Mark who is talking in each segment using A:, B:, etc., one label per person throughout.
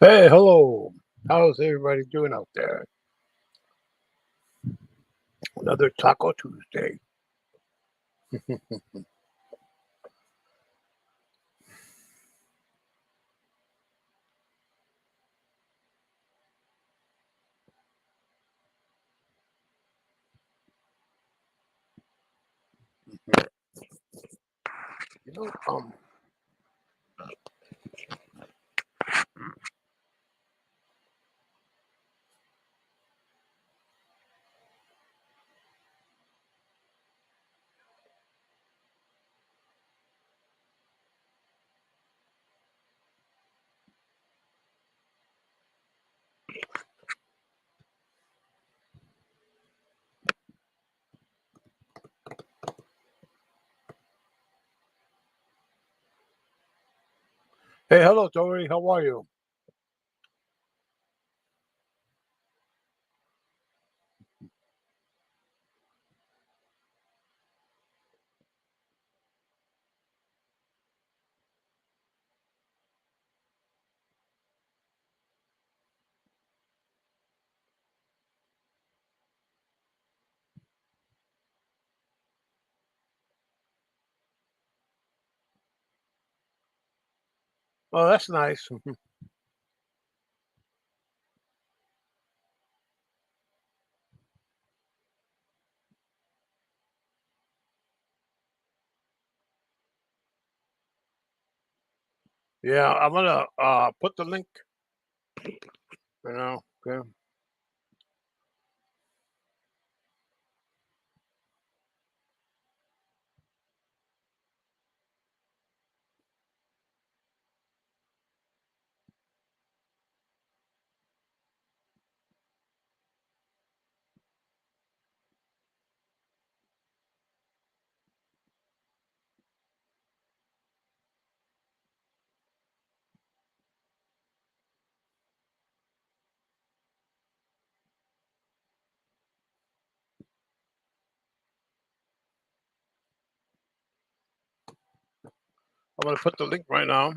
A: Hey, hello. How's everybody doing out there? Another Taco Tuesday. You know, hey, hello, Tori. How are you? Oh, that's nice. Yeah, I'm gonna put the link. Okay. I'm gonna put the link right now.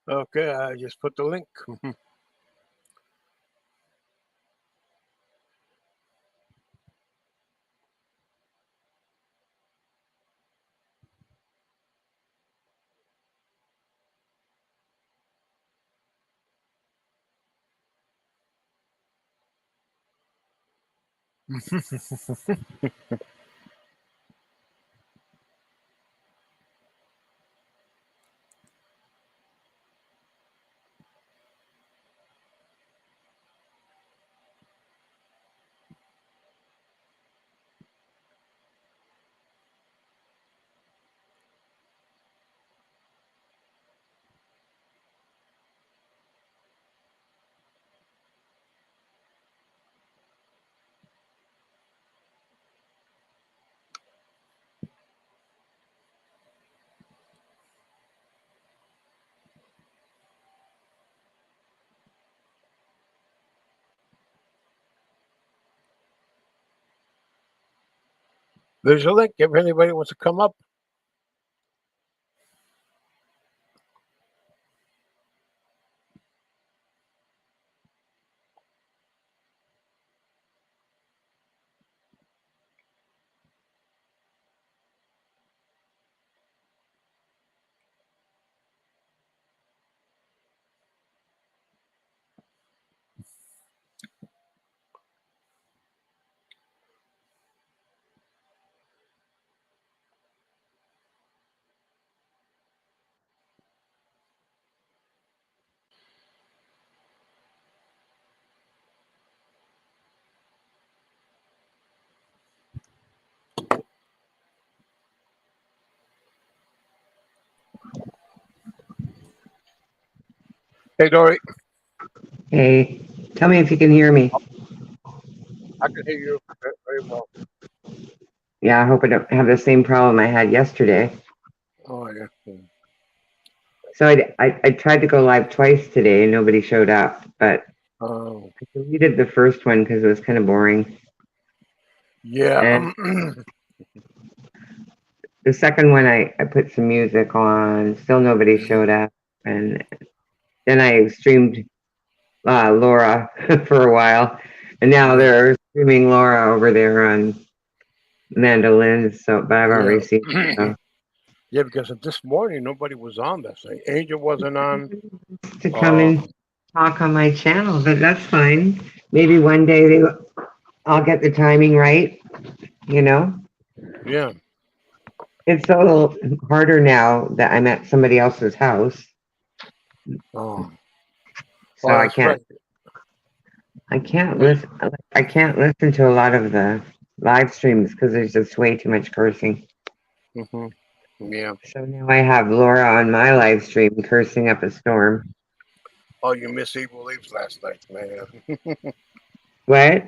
A: Okay, I just put the link. There's a link if anybody wants to come up. Hey, Dory,
B: Hey, tell me if you can hear me.
A: I can hear you very well.
B: Yeah, I hope I don't have the same problem I had yesterday.
A: Oh, yeah.
B: So I tried to go live twice today and nobody showed up, but
A: Oh,
B: I deleted the first one because it was kind of boring.
A: yeah.
B: And the second one, I put some music on, still nobody showed up. And then I streamed Laura for a while. And now they're streaming Laura over there on mandolins. So, but I've
A: Yeah.
B: already seen it. So.
A: Yeah, because this morning nobody was on that thing. Angel wasn't on.
B: To come
A: Uh,
B: and talk on my channel, but that's fine. Maybe one day I'll get the timing right, you know?
A: yeah.
B: It's a little harder now that I'm at somebody else's house,
A: Oh,
B: so
A: oh, that's right. Hey,
B: I can't listen to a lot of the live streams because there's just way too much cursing.
A: hmm Yeah.
B: So now I have Laura on my live stream cursing up a storm.
A: Oh, you missed Evil Leaves last night, man.
B: What?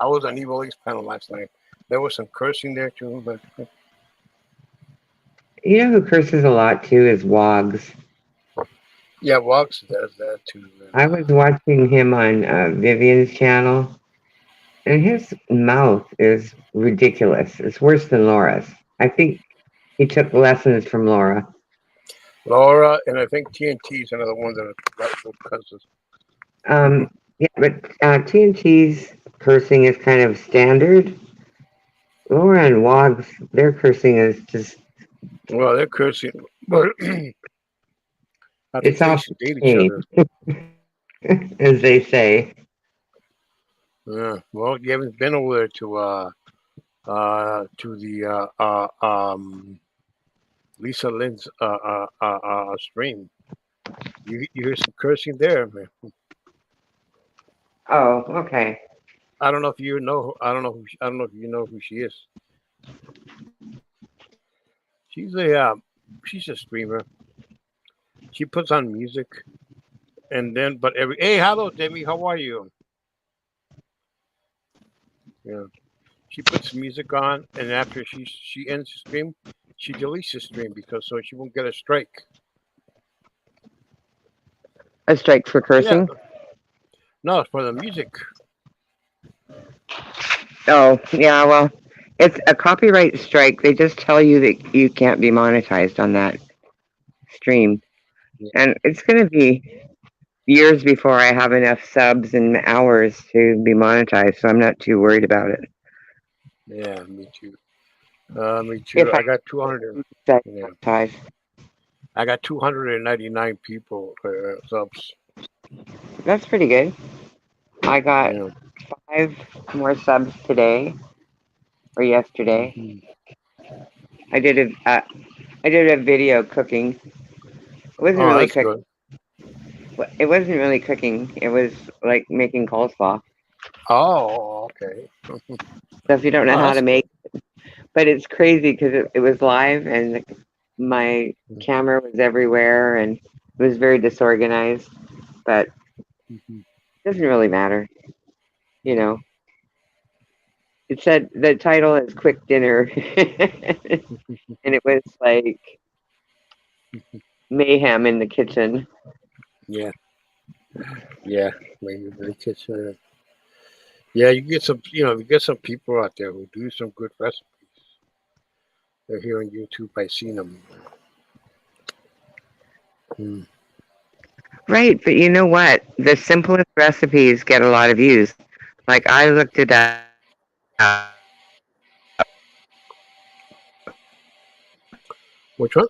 A: I was on Evil Leaves panel last night. There was some cursing there too, but
B: You know who curses a lot too is Wogs.
A: yeah, Walks does that too. And
B: I was watching him on Vivian's channel. And his mouth is ridiculous. It's worse than Laura's. I think he took lessons from Laura.
A: Laura, and I think TNT is another one that got good cousins.
B: Um, yeah, but TNT's cursing is kind of standard. Laura and Wogs, their cursing is just,
A: Well, they're cursing, but I think
B: it's
A: they
B: off
A: used to
B: the
A: date each
B: chain,
A: other.
B: as they say.
A: Yeah. Well, you haven't been over there to the Lisa Lynn's stream. You hear some cursing there, man.
B: Oh, okay.
A: I don't know if you know. I don't know if you know who she is. She's a she's a streamer. She puts on music, and then but every hey, hello, Demi, how are you? Yeah, she puts music on, and after she ends the stream, she deletes the stream because so she won't get a strike.
B: A strike for
A: Yeah,
B: cursing?
A: no, it's for the music.
B: Oh, yeah, well, it's a copyright strike. They just tell you that you can't be monetized on that stream.
A: Yeah,
B: And it's going to be years before I have enough subs and hours to be monetized, so I'm not too worried about it.
A: yeah, me too. Me too.
B: If I
A: I got 200.
B: get
A: Yeah,
B: monetized,
A: I got 299 people subs.
B: that's pretty good. I got
A: Yeah.
B: 5 more subs today or yesterday.
A: hmm
B: I did I did a video cooking. It wasn't
A: Oh,
B: really
A: that's
B: cook.
A: good.
B: It wasn't really cooking. It was like making coleslaw.
A: Oh, okay.
B: So if you don't know
A: Oh,
B: how to
A: that's good.
B: make, but it's crazy because it was live and my camera was everywhere and it was very disorganized. But
A: Mhm.
B: it doesn't really matter, you know. It said the title is "Quick Dinner," and it was like mayhem in the kitchen.
A: Yeah, yeah. Maybe the kitchen. Yeah, you get some. You get some people out there who do some good recipes. They're here on YouTube. I seen them. Mm.
B: Right, but you know what? The simplest recipes get a lot of views. Like I looked it up.
A: Which one?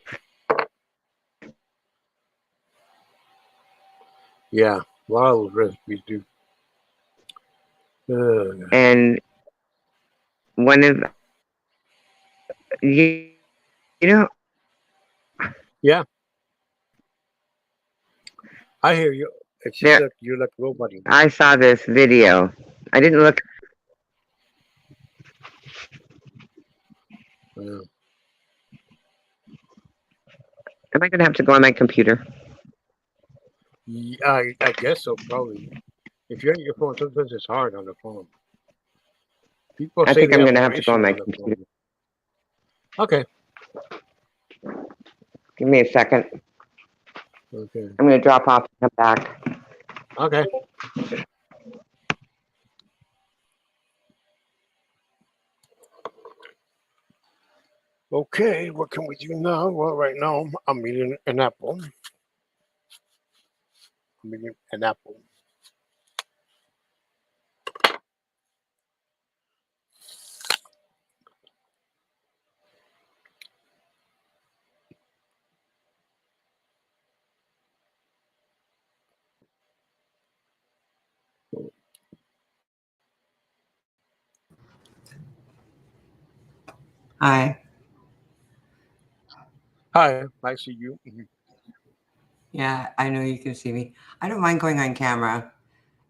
A: Yeah, a lot of those recipes do.
B: And one of you know,
A: Yeah, I hear you. And she's
B: there
A: like, you're like nobody.
B: I saw this video. I didn't look.
A: Uh,
B: Am I gonna have to go on my computer?
A: yeah, I guess so, probably. If you're on your phone, sometimes it's hard on the phone. People
B: I
A: say
B: think
A: they
B: I'm
A: have
B: gonna have
A: more
B: to go on
A: issues
B: my
A: on the
B: computer.
A: phone. Okay.
B: Give me a second.
A: Okay.
B: I'm gonna drop off and come back.
A: Okay. Okay, what can we do now? Well, right now I'm eating an apple. I'm eating an apple.
C: Hi.
A: Hi, I see you. Mhm.
C: Yeah, I know you can see me. I don't mind going on camera.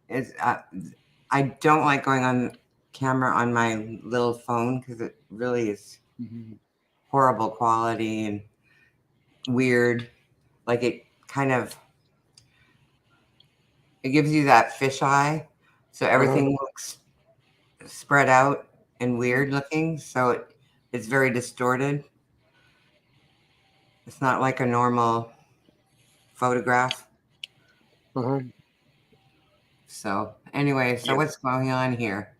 C: It's I don't like going on camera on my little phone because it really is
A: Mhm.
C: horrible quality and weird. Like it kind of it gives you that fisheye, so
A: Uh-huh.
C: everything looks spread out and weird looking. So it's very distorted. It's not like a normal photograph.
A: Uh-huh.
C: So anyway, so
A: Yeah.
C: what's going on here?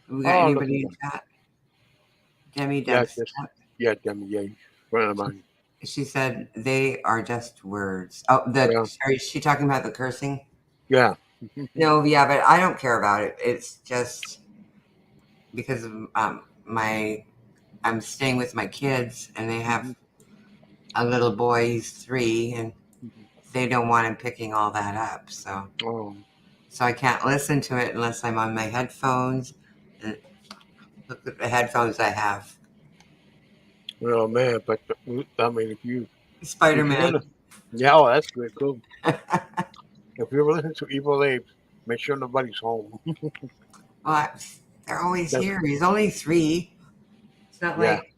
C: We got
A: Oh, nothing.
C: anybody in chat? Demi
A: Yeah,
C: Debs.
A: just yeah, Demi, yeah, friend of mine.
C: She said they are just words. Oh,
A: Yeah,
C: is she talking about the cursing?
A: yeah.
C: No, yeah, but I don't care about it. It's just because of my I'm staying with my kids and they have
A: Mhm.
C: a little boy. He's 3, and
A: Mhm.
C: they don't want him picking all that up.
A: Oh,
C: So I can't listen to it unless I'm on my headphones. And look at the headphones I have.
A: well, man, but I mean,
C: Spider
A: if you're
C: Man.
A: gonna, yeah, oh, that's good, cool. If you're listening to Evil Apes, make sure nobody's home.
C: Well, they're always
A: That's
C: here. He's only 3. It's not
A: yeah,
C: like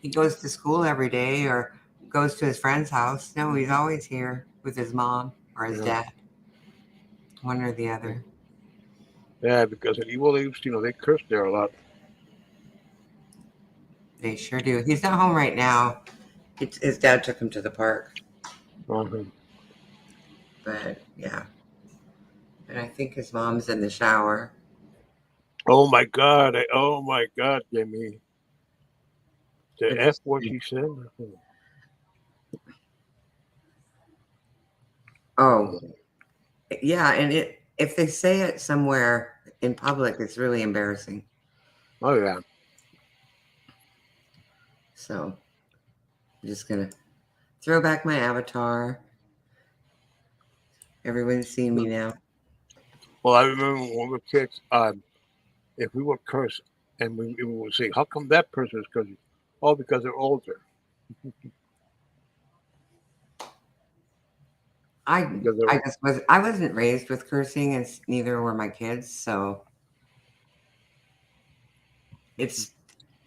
C: he goes to school every day or goes to his friend's house. No, he's always here with his mom or his
A: yeah,
C: dad, one or the other.
A: yeah. Because in Evil Apes, they curse there a lot.
C: They sure do. He's not home right now. His dad took him to the park,
A: Uh-huh.
C: but yeah. And I think his mom's in the shower.
A: Oh my God! Oh my God, Jimmy, the F
C: It's,
A: word she said.
C: oh, yeah. And if they say it somewhere in public, it's really embarrassing.
A: Oh yeah.
C: So I'm just going to throw back my avatar. Everyone's seen me now.
A: Well, I remember when we were kids. If we would curse and we would say, "How come that person is cursing?" Oh, because they're older. Because they're
C: I wasn't raised with cursing, and neither were my kids. So it's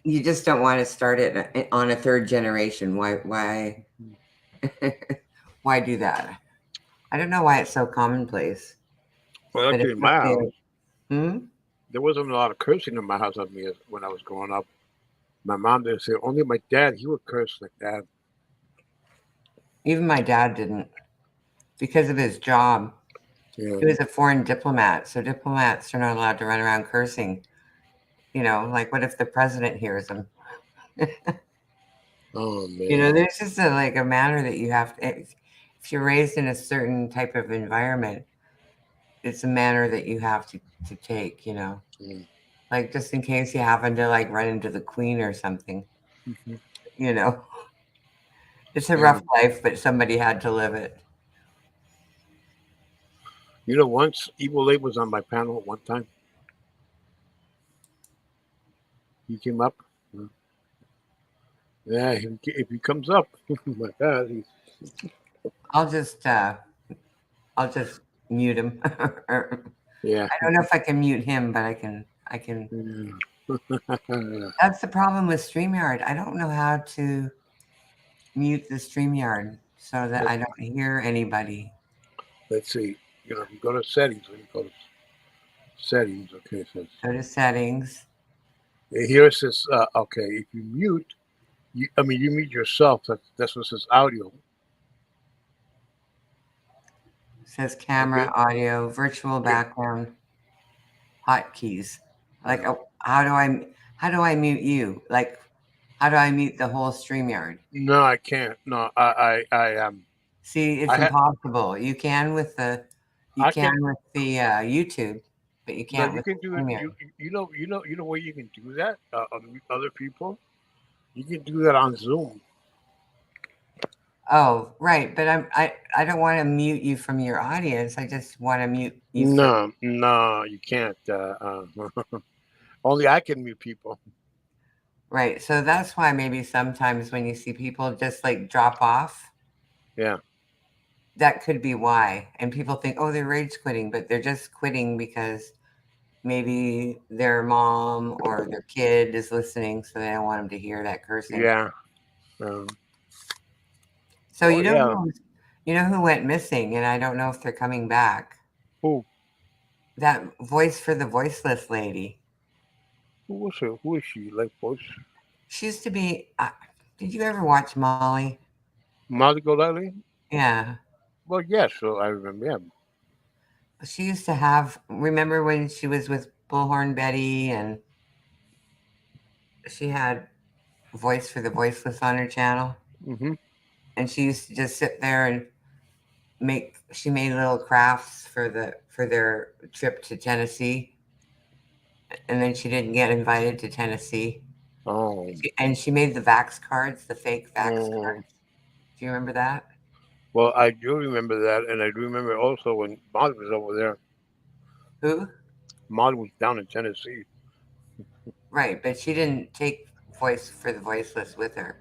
C: you just don't want to start it on a third generation. Why do that? I don't know why it's so commonplace,
A: well,
C: but
A: actually, in my
C: especially
A: house,
C: hmm?
A: there wasn't a lot of cursing in my house of me when I was growing up. My mom didn't say. Only my dad, he would curse like that.
C: Even my dad didn't because of his job.
A: Yeah.
C: He was a foreign diplomat, so diplomats are not allowed to run around cursing. Like what if the president hears him?
A: Oh man.
C: You know, there's just a manner that you have to. If you're raised in a certain type of environment, it's a manner that you have to take. You know,
A: Mm.
C: like just in case you happen to like run into the queen or something.
A: Mhm.
C: You know, it's a
A: Yeah.
C: rough life, but somebody had to live it.
A: You know, once Evil Abe was on my panel at one time. He came up. Mm. Yeah, if he comes up, oh my God, he's
C: I'll just uh, I'll just mute him. Or,
A: yeah.
C: I don't know if I can mute him, but I can. I can.
A: Yeah.
C: That's the problem with StreamYard. I don't know how to mute the StreamYard so that
A: Let,
C: I don't hear anybody.
A: let's see. You know, if you go to settings, let me go to settings. Okay, it says
C: Go to settings.
A: here it says okay. If you mute, I mean you mute yourself. That's what says audio.
C: It says
A: Okay.
C: camera, audio, virtual
A: Yeah.
C: background, hotkeys. Like,
A: Yeah.
C: how do I mute you? Like, how do I mute the whole StreamYard?
A: No, I can't. No, I
C: See, it's
A: I had
C: impossible. You
A: I
C: can
A: can.
C: with the YouTube, but you
A: No,
C: can't
A: you
C: with
A: can do
C: the
A: it.
C: StreamYard.
A: You know where you can do that. Other people, you can do that on Zoom.
C: Oh, right. But I don't want to mute you from your audience. I just want to mute you from.
A: No, no, you can't. Only I can mute people.
C: Right. So that's why maybe sometimes when you see people just like drop off,
A: Yeah,
C: that could be why. And people think, oh, they're rage quitting, but they're just quitting because maybe their mom or their kid is listening, so they don't want them to hear that cursing.
A: yeah. Um,
C: So
A: oh yeah.
C: you know who went missing, and I don't know if they're coming back.
A: Who
C: That voice for the voiceless lady.
A: who was her? Who is she? Like voice?
C: She used to be. Did you ever watch Molly?
A: Molly Golightly?
C: Yeah.
A: Well, yes. So I remember. Yeah.
C: She used to have. Remember when she was with Bullhorn Betty, and she had Voice for the Voiceless on her channel,
A: Mm-hmm.
C: and she used to just sit there and make. She made little crafts for their trip to Tennessee, and then she didn't get invited to Tennessee.
A: Oh.
C: And she made the Vax cards, the fake Vax
A: Oh.
C: cards. Do you remember that?
A: Well, I do remember that, and I do remember also when Molly was over there.
C: Who?
A: Molly was down in Tennessee.
C: Right, but she didn't take Voice for the Voiceless with her.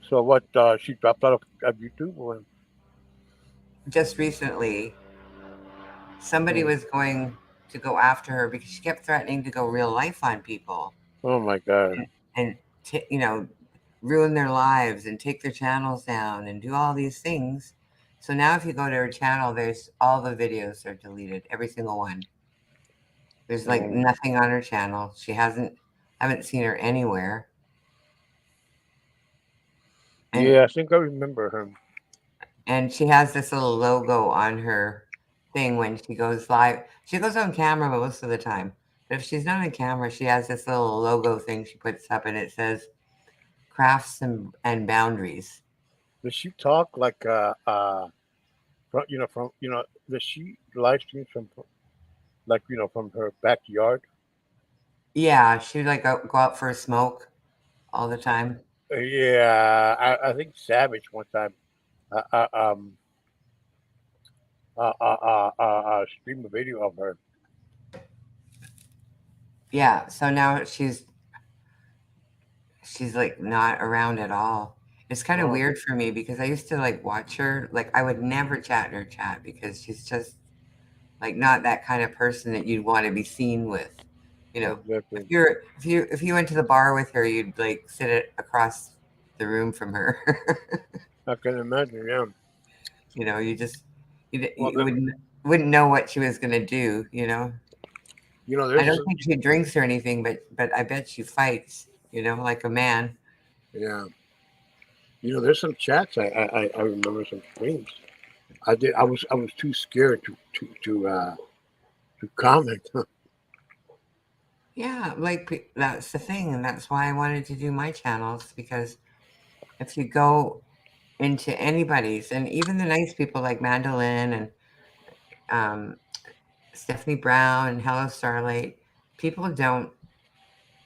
A: So what? She dropped out of YouTube. Or,
C: Just recently, somebody
A: oh,
C: was going to go after her because she kept threatening to go real life on people
A: oh my God.
C: and you know, ruin their lives and take their channels down and do all these things. So now, if you go to her channel, there's all the videos are deleted, every single one. There's like
A: Oh.
C: nothing on her channel. Haven't seen her anywhere. And
A: Yeah, I think I remember her.
C: she has this little logo on her thing when she goes live. She goes on camera most of the time, but if she's not on camera, she has this little logo thing she puts up, and it says "Crafts and Boundaries."
A: Does she talk like from does she live stream from like from her backyard?
C: Yeah, she would like go out for a smoke all the time.
A: Yeah, I think Savage one time uh, uh, um streamed a video of her.
C: Yeah, so now she's like not around at all. It's kind of
A: Oh,
C: weird for me because I used to like watch her. Like I would never chat in her chat because she's just like not that kind of person that you'd want to be seen with. You know,
A: exactly.
C: if you went to the bar with her, you'd like sit across the room from her.
A: I can imagine. Yeah.
C: You know,
A: Well,
C: you wouldn't know what she was gonna do. You know, I
A: there's
C: don't think she drinks or anything, but I bet she fights. You know, like a man.
A: yeah. There's some chats. I remember some streams. I was too scared to comment.
C: Yeah, like that's the thing, and that's why I wanted to do my channels because if you go into anybody's, and even the nice people like Mandolin and um, Stephanie Brown and Hello Starlight, people don't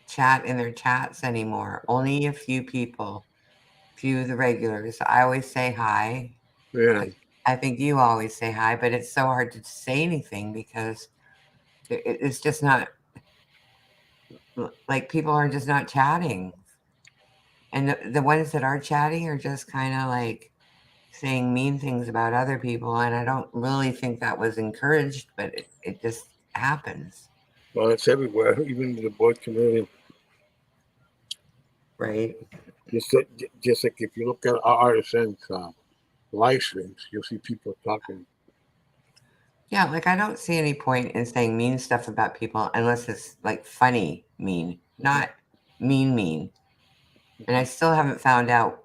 C: chat in their chats anymore. Only a few people, few of the regulars. I always say hi.
A: Yeah.
C: I think you always say hi, but it's so hard to say anything because it's just not like people are just not chatting. And the ones that are chatting are just kind of like saying mean things about other people. And I don't really think that was encouraged, but it just happens.
A: Well, it's everywhere, even in the boy community.
C: Right.
A: Just like if you look at our RSN's live streams, you'll see people talking.
C: Yeah, like I don't see any point in saying mean stuff about people unless it's like funny mean, not mean. And I still haven't found out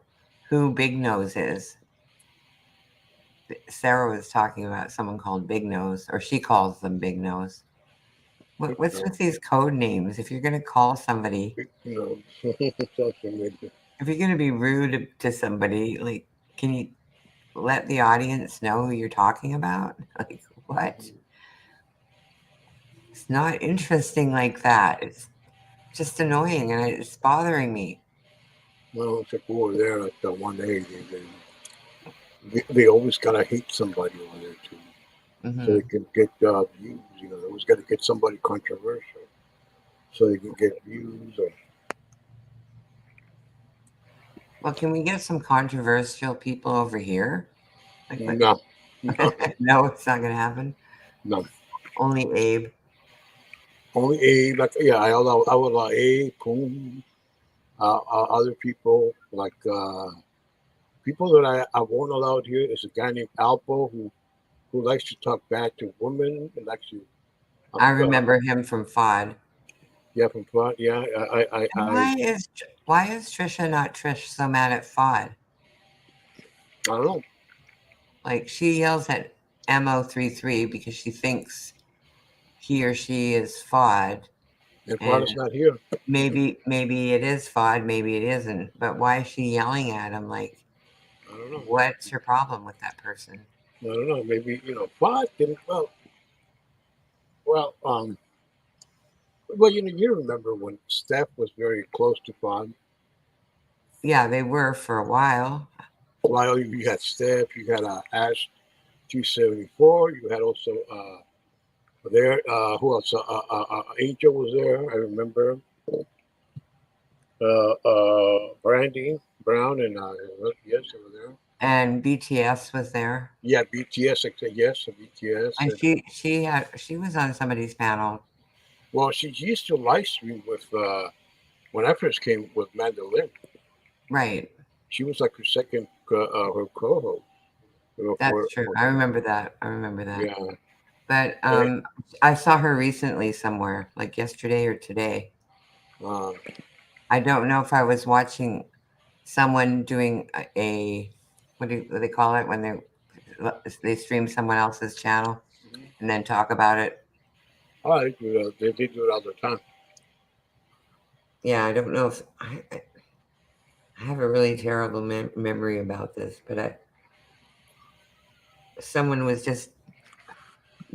C: who Big Nose is. Sarah was talking about someone called Big Nose, or she calls them Big Nose. What's with these code names? If you're going to call somebody,
A: Social media.
C: if you're going to be rude to somebody, like, can you let the audience know who you're talking about? Like, what? It's not interesting like that. It's just annoying and it's bothering me.
A: Well, except over there at the 1A, they always gotta hate somebody over there too, so they can get views. You know, they always gotta get somebody controversial, so they can get views. Or
C: Well, can we get some controversial people over here? Like, what?
A: no, no,
C: No, it's not going to happen.
A: no.
C: Only Abe.
A: Only A, like yeah, I would allow A, Coon, other people like people that I won't allow here is a guy named Alpo who likes to talk bad to women and likes to
C: I remember him from FOD.
A: yeah from front yeah
C: And why is Trisha not Trish so mad at FOD?
A: I don't know.
C: Like she yells at Mo33 because she thinks he or she is FOD.
A: And
C: And
A: Father's not here.
C: maybe it is FOD, maybe it isn't. But why is she yelling at him? Like,
A: I don't know.
C: what's your problem with that person?
A: I don't know. Maybe Father didn't. Well, well, you remember when Steph was very close to Father.
C: Yeah, they were for a while.
A: While you had Steph, you had Ash 274. You had also there. Who else? Angel was there. I remember. Brandy Brown and yes, they were there.
C: And BTS was there.
A: Yeah, BTS. I said yes, BTS.
C: And she was on somebody's panel.
A: Well, she used to live stream with when I first came with Mandolin.
C: Right.
A: She was like her second her co-host.
C: That's true. I remember that.
A: Yeah.
C: But I saw her recently somewhere, like yesterday or today. I don't know if I was watching someone doing a what do they call it when they stream someone else's channel and then talk about it.
A: Oh, they do it all the time.
C: Yeah, I don't know if I have a really terrible memory about this, but someone was just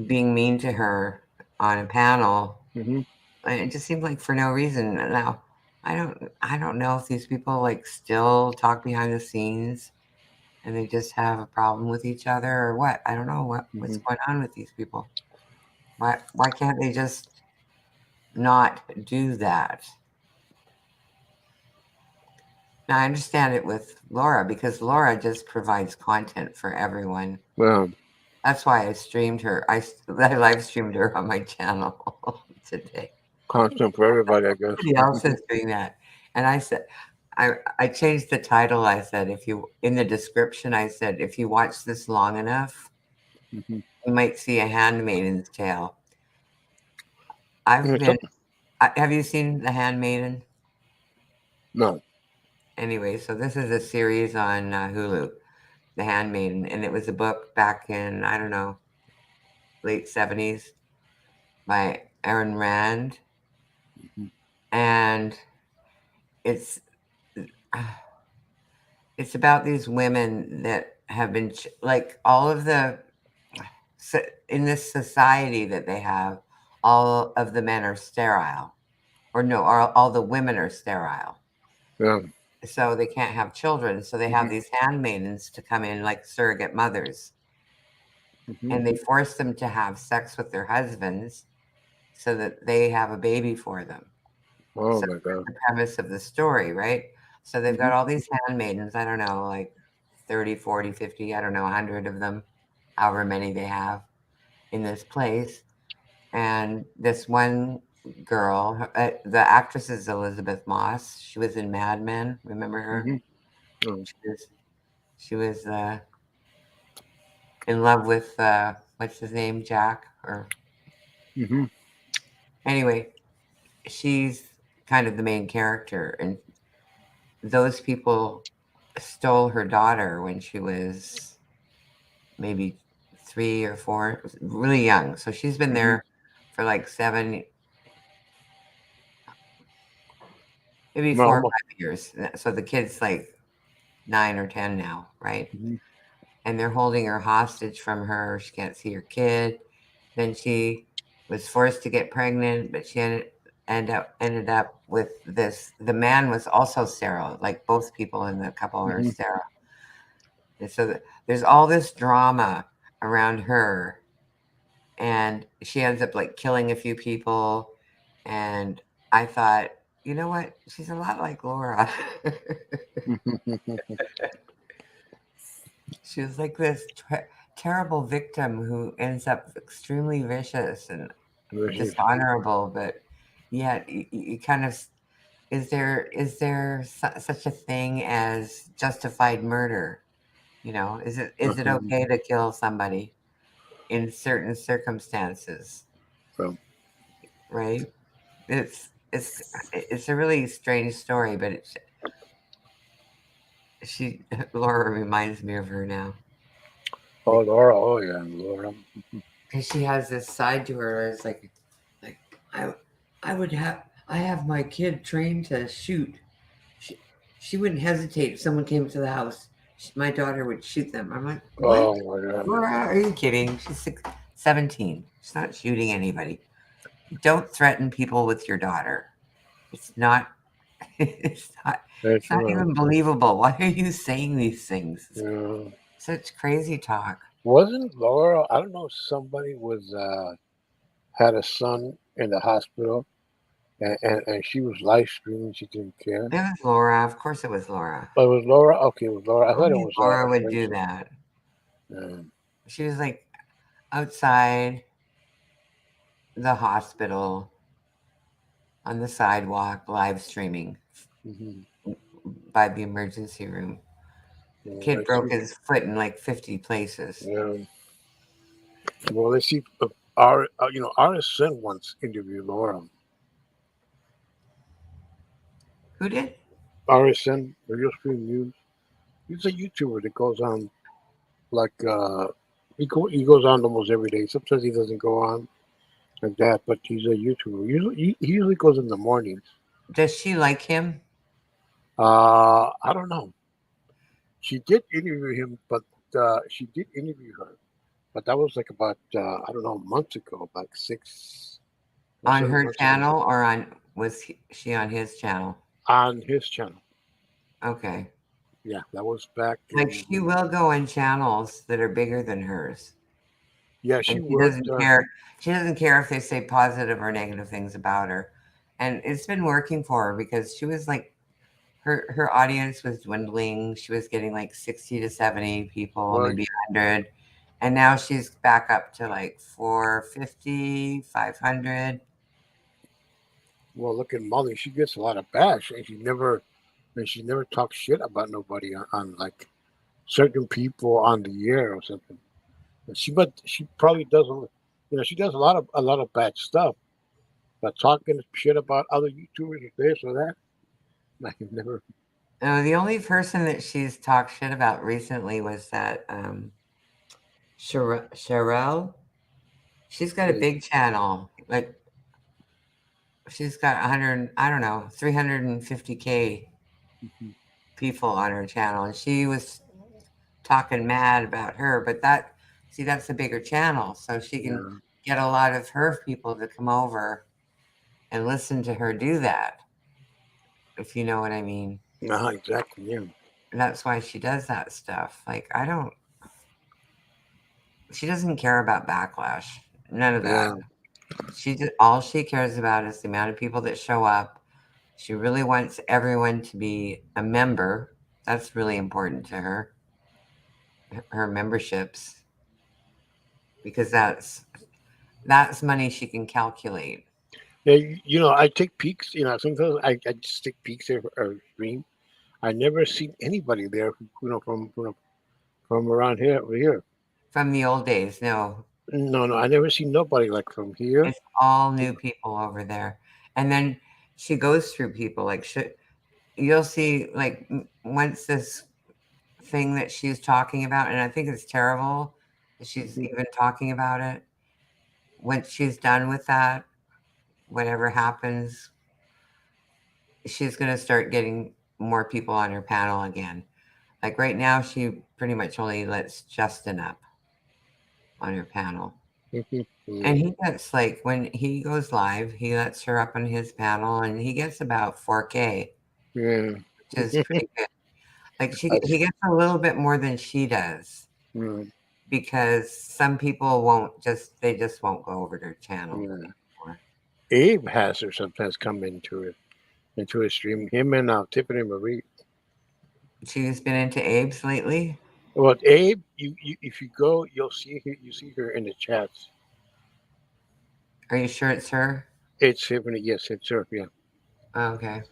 C: being mean to her on a panel.
A: Mm-hmm.
C: And it just seemed like for no reason. Now, I don't know if these people like still talk behind the scenes and they just have a problem with each other or what. I don't know what's going on with these people. Why can't they just not do that? Now I understand it with Laura because Laura just provides content for everyone.
A: Well,
C: That's why I streamed her. I live streamed her on my channel today.
A: constant for everybody, I guess.
C: Somebody else is doing that, and I said, I changed the title. I said, if you in the description, I said, if you watch this long enough,
A: Mm-hmm.
C: you might see a handmaiden's tale. Have you seen The Handmaiden?
A: No.
C: Anyway, so this is a series on Hulu, The Handmaiden, and it was a book back in, I don't know, late 70s by Aaron Rand.
A: Mm-hmm.
C: And it's it's about these women that have been like all of the so in this society that they have, all of the men are sterile, or no, all the women are sterile,
A: Yeah.
C: so they can't have children. So they have
A: Hmm.
C: these handmaidens to come in like surrogate mothers,
A: Hmm.
C: and they force them to have sex with their husbands so that they have a baby for them.
A: Oh
C: So
A: my
C: that's
A: God.
C: the premise of the story, right? So they've got
A: Hmm.
C: all these handmaidens, I don't know, like 30, 40, 50, I don't know, 100 of them, however many they have in this place. And this one girl, the actress is Elizabeth Moss. She was in Mad Men. Remember her?
A: Hmm. Oh.
C: She was in love with what's his name, Jack. Or
A: Hmm.
C: anyway, she's kind of the main character, and those people stole her daughter when she was maybe 3 or 4, really young. So she's been
A: Hmm.
C: there for like 7, maybe
A: No,
C: 4 or 5 years. So the kid's like 9 or 10 now, right?
A: hmm.
C: And they're holding her hostage from her. She can't see her kid. Then she was forced to get pregnant, but she ended up with this. The man was also sterile, like both people in the couple are
A: Hmm.
C: sterile. And so there's all this drama around her, and she ends up like killing a few people. And I thought, you know what? She's a lot like Laura. She was like this terrible victim who ends up extremely vicious and
A: Versus.
C: dishonorable, but yet you kind of, is there such a thing as justified murder? Is it
A: Uh-huh.
C: okay to kill somebody in certain circumstances,
A: So,
C: right? It's a really strange story, but she Laura reminds me of her now
A: oh, Laura. Oh, yeah, Laura.
C: because she has this side to her. It's like I I would have I have my kid trained to shoot. She, she wouldn't hesitate if someone came to the house. My daughter would shoot them. I'm like, what?
A: Oh my God.
C: Laura, are you kidding? She's 17. She's not shooting anybody. Don't threaten people with your daughter. It's not. It's not.
A: That's
C: It's not even believable. Why are you saying these things?
A: yeah.
C: Such crazy talk.
A: Wasn't Laura? I don't know. Somebody was had a son in the hospital, and she was live streaming. She didn't care.
C: It was Laura. Of course, it was Laura.
A: But it was Laura. Okay, it was Laura. I thought it
C: Only
A: was
C: Laura
A: a
C: would
A: French
C: do
A: one.
C: that.
A: Yeah.
C: She was like outside the hospital on the sidewalk, live streaming
A: Hmm.
C: by the emergency room.
A: Yeah,
C: Kid
A: let's
C: broke
A: see.
C: his foot in like 50 places.
A: Yeah. Well, let's see. Our RSN once interviewed Laura.
C: Who did?
A: RSN, Radio Stream News. He's a YouTuber that goes on like he goes on almost every day. Sometimes he doesn't go on like that, but he's a YouTuber. He usually goes in the mornings.
C: Does she like him?
A: I don't know. She did interview him, but she did interview her, but that was like about I don't know, months ago, like
C: On
A: 7
C: her
A: months ago,
C: channel, or she on his channel?
A: on his channel.
C: Okay.
A: Yeah, that was back
C: Like
A: in.
C: she will go on channels that are bigger than hers.
A: Yeah,
C: And
A: she
C: she
A: would.
C: doesn't care. She doesn't care if they say positive or negative things about her. And it's been working for her because she was like her audience was dwindling. She was getting like 60 to 70 people,
A: Well,
C: maybe 100. And now she's back up to like 450, 500.
A: well, look at Molly. She gets a lot of bash, and she never talks shit about nobody on like certain people on the air or something. But she probably doesn't. She does a lot of bad stuff, but talking shit about other YouTubers or this or that, I can never.
C: The only person that she's talked shit about recently was that Sherelle. She's got a big channel. Like she's got 100, I don't know, 350K people on her channel, and she was talking mad about her. But that's a bigger channel, so she can
A: Yeah.
C: get a lot of her people to come over and listen to her do that, if you know what I mean.
A: Exactly. Yeah.
C: That's why she does that stuff. Like, I don't, she doesn't care about backlash. None of that.
A: Yeah.
C: All she cares about is the amount of people that show up. She really wants everyone to be a member. That's really important to her. Her memberships, because that's money she can calculate.
A: Yeah. I take peeks. Sometimes I just take peeks of her stream. I never seen anybody there. From around here over here.
C: From the old days, no,
A: No, no, I never seen nobody like from here.
C: it's all new people over there. And then she goes through people like you'll see like once this thing that she's talking about, and I think it's terrible that she's
A: Mhm.
C: even talking about it. When she's done with that, whatever happens, she's going to start getting more people on her panel again. Like right now, she pretty much only lets Justin up on her panel.
A: Mhm.
C: And
A: Mhm.
C: he gets like when he goes live, he lets her up on his panel, and he gets about 4K,
A: Yeah.
C: which is pretty good. Like he
A: That's,
C: gets a little bit more than she does
A: mm,
C: because some people won't they just won't go over to her channel
A: yeah.
C: anymore.
A: Abe has her sometimes come into his stream. Him and Tiffany Marie.
C: She's been into Abe's lately.
A: Well, Abe, you if you go, you see her in the chats.
C: Are you sure it's her?
A: It's Tiffany. Yes, it's her. Yeah,
C: Okay,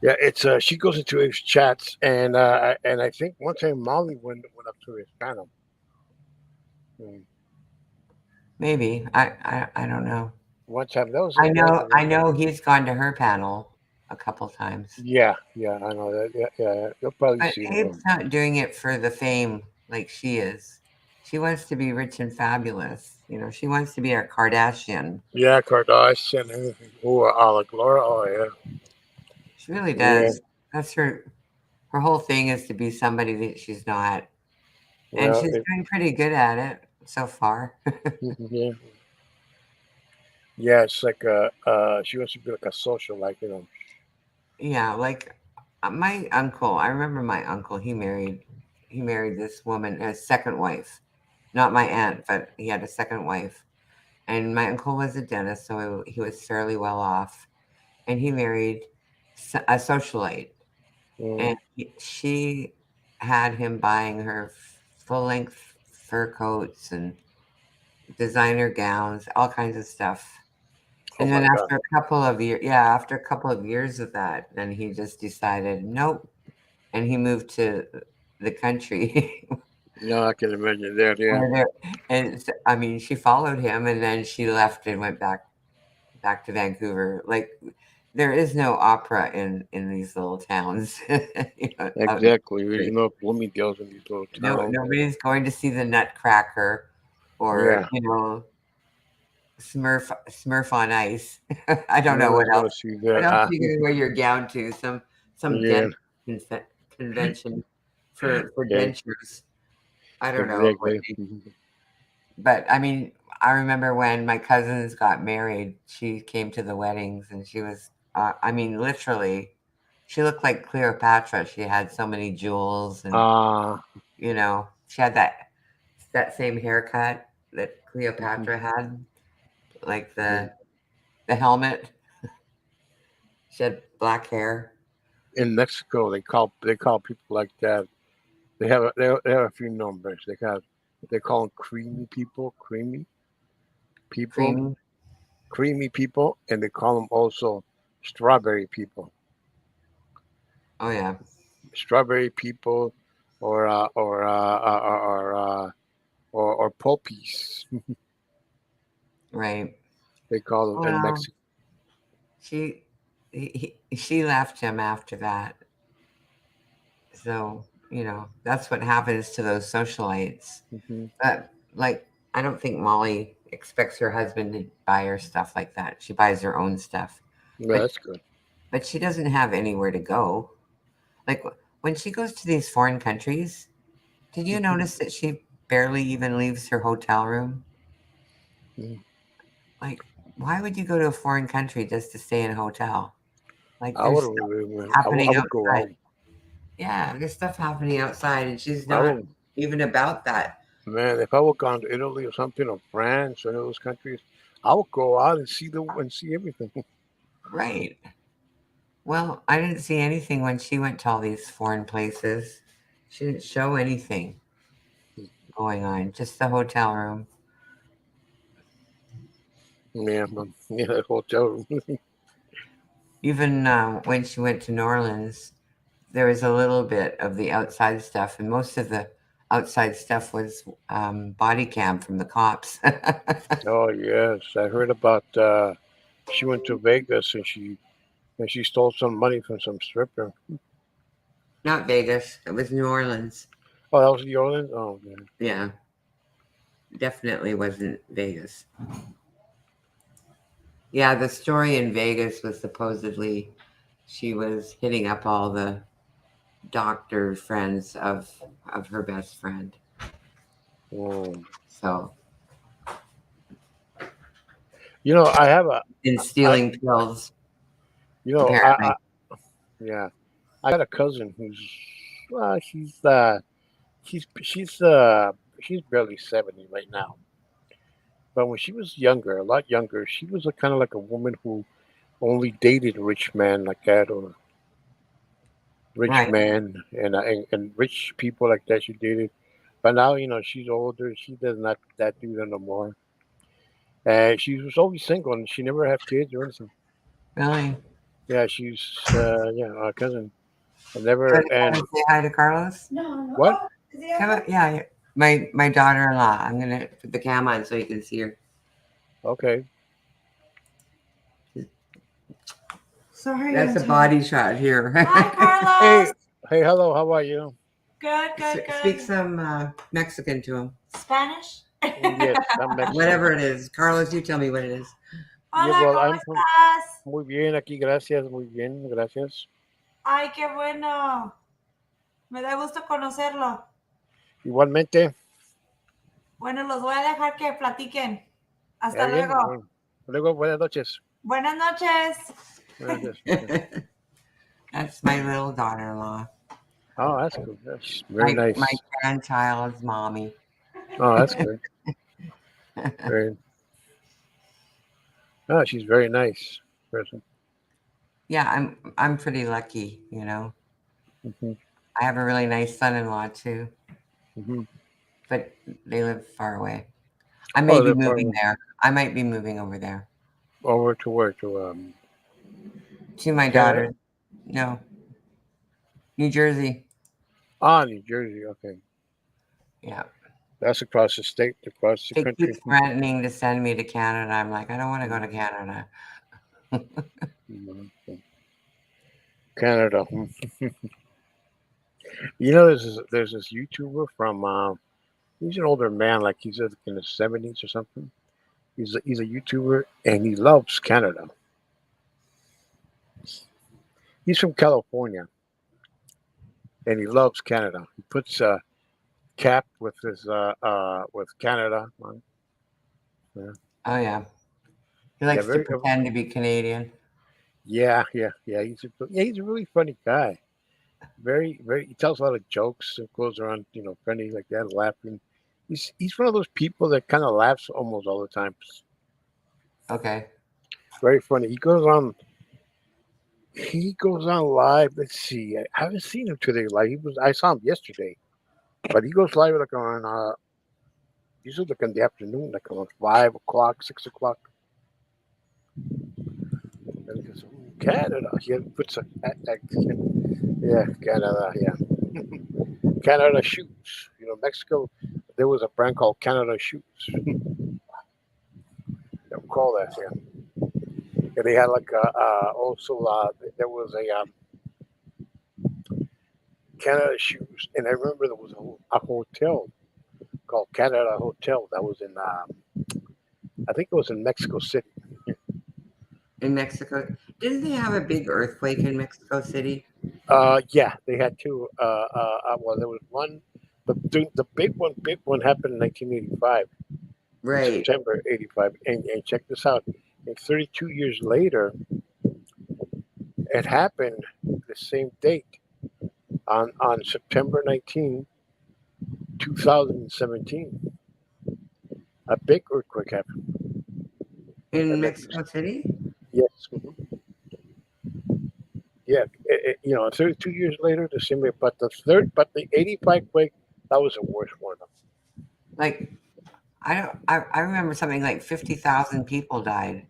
A: yeah. It's she goes into Abe's chats, and I think one time Molly went up to his panel. Mm.
C: maybe I don't know.
A: One time that was
C: I
A: a long time.
C: know he's gone to her panel a couple times,
A: Yeah, yeah, I know that. Yeah, yeah. You'll probably
C: but
A: see him
C: Abe's
A: around.
C: not doing it for the fame like she is. She wants to be rich and fabulous. You know, she wants to be a Kardashian.
A: Yeah, Kardashian and everything. Oh, like Laura. Oh, yeah,
C: She really
A: yeah.
C: does. That's her whole thing is to be somebody that she's not, and
A: Well,
C: she's doing pretty good at it so far.
A: yeah, yeah. It's like she wants to be like a social, like
C: Yeah, like my uncle. I remember my uncle. He married this woman, his second wife. Not my aunt, but he had a second wife. And my uncle was a dentist, so he was fairly well off. And he married a socialite,
A: mm,
C: and she had him buying her full length fur coats and designer gowns, all kinds of stuff.
A: oh
C: And then
A: my God.
C: after a couple of years, yeah, after a couple of years of that, then he just decided, nope, and he moved to the country.
A: No, I can imagine that. Yeah,
C: And I mean, she followed him, and then she left and went back to Vancouver. Like there is no opera in these little towns, out in the
A: exactly. There's
C: country.
A: no Bloomingdale's in these little
C: No,
A: towns.
C: nobody's going to see the Nutcracker, or
A: Yeah,
C: Smurf on Ice. I don't know
A: no
C: what
A: one's
C: else.
A: gonna see that.
C: What else are you going to wear your gown to? Some
A: Yeah,
C: dent convention for
A: yeah,
C: dentures. I don't know what
A: exactly.
C: but I mean, I remember when my cousins got married, she came to the weddings and she was, I mean, literally, she looked like Cleopatra. She had so many jewels and,
A: Ah,
C: she had that same haircut that Cleopatra had, like the helmet. She had black hair.
A: in Mexico, they call people like that. They have a few numbers. They call them people,
C: Creamy.
A: creamy people, and they call them also strawberry people,
C: Oh, yeah.
A: strawberry people, or or poppies.
C: Right.
A: They call them in
C: Well,
A: Mexico.
C: she, she left him after that. So, that's what happens to those socialites.
A: Hmm.
C: But like, I don't think Molly expects her husband to buy her stuff like that. She buys her own stuff,
A: Yeah,
C: but
A: that's good.
C: she doesn't have anywhere to go. Like when she goes to these foreign countries, did you
A: Mhm.
C: notice that she barely even leaves her hotel room?
A: Mhm.
C: Like, why would you go to a foreign country just to stay in a hotel? Like,
A: I
C: there's
A: would,
C: stuff
A: I
C: happening
A: would go
C: outside.
A: out.
C: Yeah, there's stuff happening outside, and she's
A: I
C: not
A: would,
C: even about that.
A: man. If I would gone to Italy or something, or France, or any of those countries, I would go out and see everything.
C: Right. Well, I didn't see anything when she went to all these foreign places. She didn't show anything going on, just the hotel room.
A: Yeah, but, yeah, hotel room.
C: Even when she went to New Orleans, there was a little bit of the outside stuff, and most of the outside stuff was body cam from the cops.
A: Oh yes, I heard about. She went to Vegas and she stole some money from some stripper.
C: Not Vegas, it was New Orleans.
A: Oh, that was New Orleans. Oh man.
C: Yeah, definitely wasn't Vegas. Yeah, the story in Vegas was supposedly she was hitting up all the doctor friends of her best friend.
A: Oh.
C: So,
A: You know, I have a.
C: in
A: I
C: stealing pills,
A: you know I
C: apparently.
A: yeah. I got a cousin who's. She's she's barely 70 right now. But when she was younger, a lot younger, she was a kind of like a woman who only dated rich men like that, or rich
C: Right.
A: men and rich people like that. She dated, but now she's older. She does not that do that no more. And she was always single, and she never had kids or anything.
C: Really?
A: Yeah, she's yeah, our cousin. And
C: You
A: never
C: want to come
A: and
C: and say hi to Carlos?
A: what?
C: Come on, yeah, yeah. My daughter-in-law. I'm gonna put the cam on so you can see her.
A: Okay.
D: Sorry,
C: That's
D: I'm
C: a
D: tired.
C: body shot here.
D: Hi,
A: Hey,
D: Carlos.
A: hey, hello. How are you?
D: Good, good,
C: Speak
D: good.
C: some Mexican to him.
D: Spanish?
A: Yes, I'm Mexican.
C: Whatever it is. Carlos, you tell me what it is.
A: Yeah,
D: Hola,
A: well,
D: ¿cómo
A: I'm from
D: estás?
A: muy bien aquí. Gracias, muy bien, gracias.
D: Ay, qué bueno. Me da gusto conocerlo.
A: Igualmente.
D: Bueno, los voy a dejar que platiquen.
A: Está
D: Hasta
A: bien.
D: luego.
A: Bueno, luego, buenas noches.
D: Buenas noches.
A: Buenas noches.
C: That's my little daughter-in-law.
A: Oh, that's good. That's very
C: My
A: nice.
C: grandchild's mommy.
A: Oh, that's good. Very. Oh, she's very nice person.
C: Yeah, I'm pretty lucky, you know.
A: Hmm.
C: I have a really nice son-in-law too,
A: Hmm.
C: but they live far away. I may
A: Oh,
C: be
A: they're
C: moving
A: from
C: there. I might be moving over there
A: over to where to
C: to my
A: Canada.
C: daughter. No, New Jersey.
A: Ah, New Jersey. Okay,
C: Yeah,
A: that's across the state, across the
C: they keep
A: country.
C: threatening to send me to Canada. I'm like, I don't want to go to Canada.
A: Mhm. Canada. There's this YouTuber from he's an older man, like he's in his 70s or something. He's a YouTuber and he loves Canada. He's from California and he loves Canada. He puts a cap with his with Canada on. Yeah,
C: Oh yeah, he
A: yeah,
C: likes to
A: very
C: pretend to be Canadian.
A: yeah. He's a really funny guy. Very. He tells a lot of jokes and goes around, funny like that, laughing. He's one of those people that kind of laughs almost all the time.
C: Okay,
A: Very funny. He goes on live. Let's see. I haven't seen him today. Like I saw him yesterday, but he goes live like on usually like in the afternoon, like around 5 o'clock, 6 o'clock. And he goes, "Ooh, Canada." He puts yeah, Canada, yeah, Canada shoes. Mexico. There was a brand called Canada shoes. They'll call that, yeah. And they had like also there was a Canada shoes, and I remember there was a hotel called Canada Hotel that was in I think it was in Mexico City.
C: in Mexico, didn't they have a big earthquake in Mexico City?
A: Yeah, they had two. Well, there was one. The big one happened in 1985, in
C: Right.
A: September '85. And check this out. And 32 years later, it happened the same date on September 19, 2017. A big earthquake happened.
C: In
A: And
C: Mexico City?
A: yes, yeah, 32 years later, the same way. But the '85 quake, that was the worst one.
C: Like, I remember something like 50,000 people died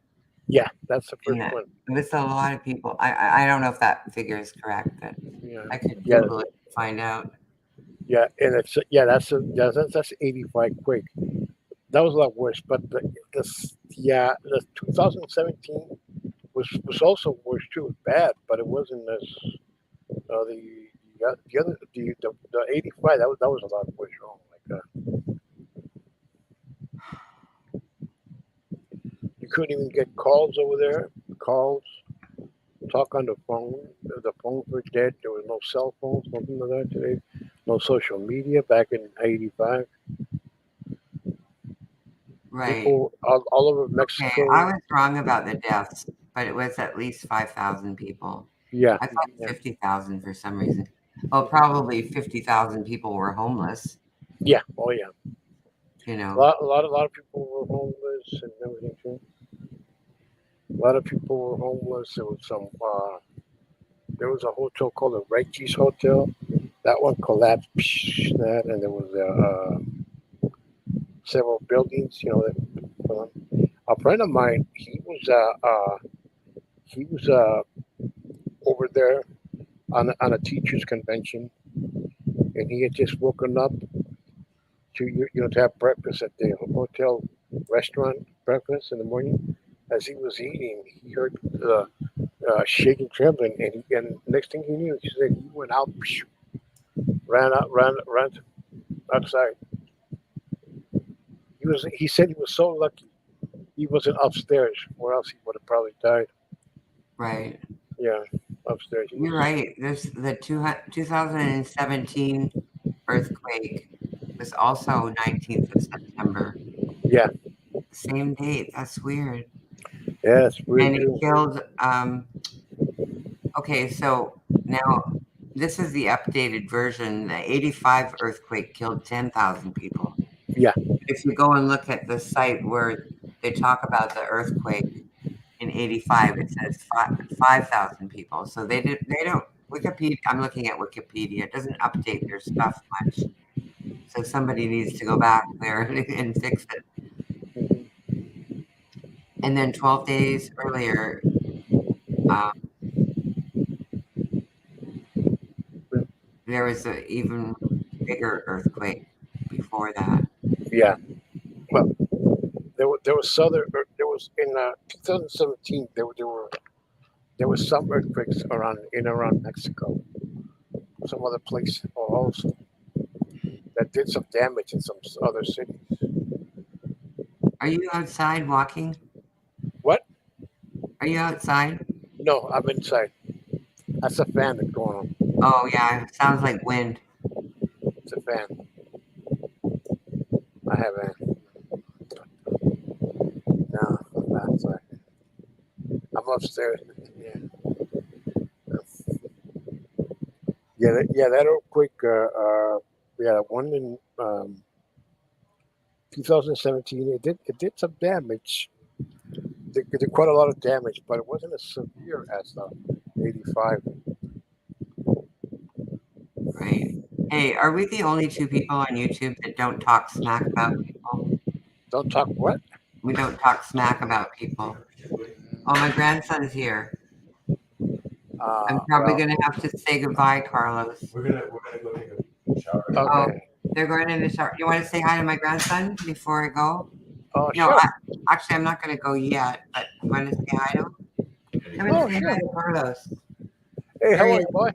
A: Yeah, that's the
C: in
A: first
C: that.
A: one.
C: It was a lot of people. I don't know if that figure is correct, but
A: Yeah,
C: I could
A: yeah,
C: Google it to find out.
A: yeah, and that's 85 quake. That was a lot worse. But the 2017 was also worse too. It was bad, but it wasn't as the other the 85 that was a lot worse. Oh my god, you couldn't even get calls over there. Calls, talk on the phone. The phones were dead. There was no cell phones, nothing like that today. No social media back in '85.
C: Right.
A: People all over
C: Okay, I
A: Mexico.
C: was wrong about the deaths, but it was at least 5,000 people.
A: Yeah,
C: I thought
A: yeah,
C: 50,000 for some reason. Well, probably 50,000 people were homeless,
A: yeah. Oh yeah.
C: you
A: A
C: know.
A: lot, a lot of people were homeless and everything too. A lot of people were homeless. There was some. There was a hotel called the Right Cheese Hotel. That one collapsed. That and there was several buildings. A friend of mine. He was over there on a teachers convention, and he had just woken up to have breakfast at the hotel restaurant breakfast in the morning. As he was eating, he heard shaking, trembling, and next thing he knew, he said he went out, ran outside. He said he was so lucky he wasn't upstairs, or else he would have probably died.
C: Right.
A: Yeah, upstairs. He
C: You're
A: was.
C: right. There's the 2017 earthquake was also 19th of September.
A: Yeah,
C: Same date. That's weird.
A: yeah, it's weird
C: And it
A: too.
C: killed, okay, so now this is the updated version. The 85 earthquake killed 10,000 people.
A: Yeah,
C: If you go and look at the site where they talk about the earthquake in 85, it says 5,000 people. So they don't, Wikipedia, I'm looking at Wikipedia, it doesn't update their stuff much. So somebody needs to go back there and fix it. And then 12 days earlier, um, there was an even bigger earthquake before that.
A: yeah. Well, there was other there was in 2017 there was some earthquakes around Mexico, some other place also that did some damage in some other cities.
C: Are you outside walking?
A: What?
C: Are you outside?
A: No, I'm inside. That's a fan that's going on.
C: Oh, yeah, it sounds like wind.
A: It's a fan. I have a. No, I'm not outside. I'm upstairs. Yeah, yeah. That earthquake. Yeah, one in 2017. It did some damage. Did quite a lot of damage, but it wasn't as severe as the '85.
C: Right. Hey, are we the only two people on YouTube that don't talk smack about people?
A: Don't talk what?
C: We don't talk smack about people. Oh, my grandson's here. I'm probably
A: Well,
C: gonna have to say goodbye, Carlos.
E: We're gonna go take a shower.
C: Oh,
A: okay.
C: they're going in the shower. You want to say hi to my grandson before I go?
A: Oh,
C: No,
A: sure.
C: actually, I'm not gonna go yet. But you want to say hi to him? Come and
A: Oh,
C: say
A: sure.
C: hi to Carlos.
A: Hey,
C: There
A: how
C: he
A: are
C: is.
A: you, boy?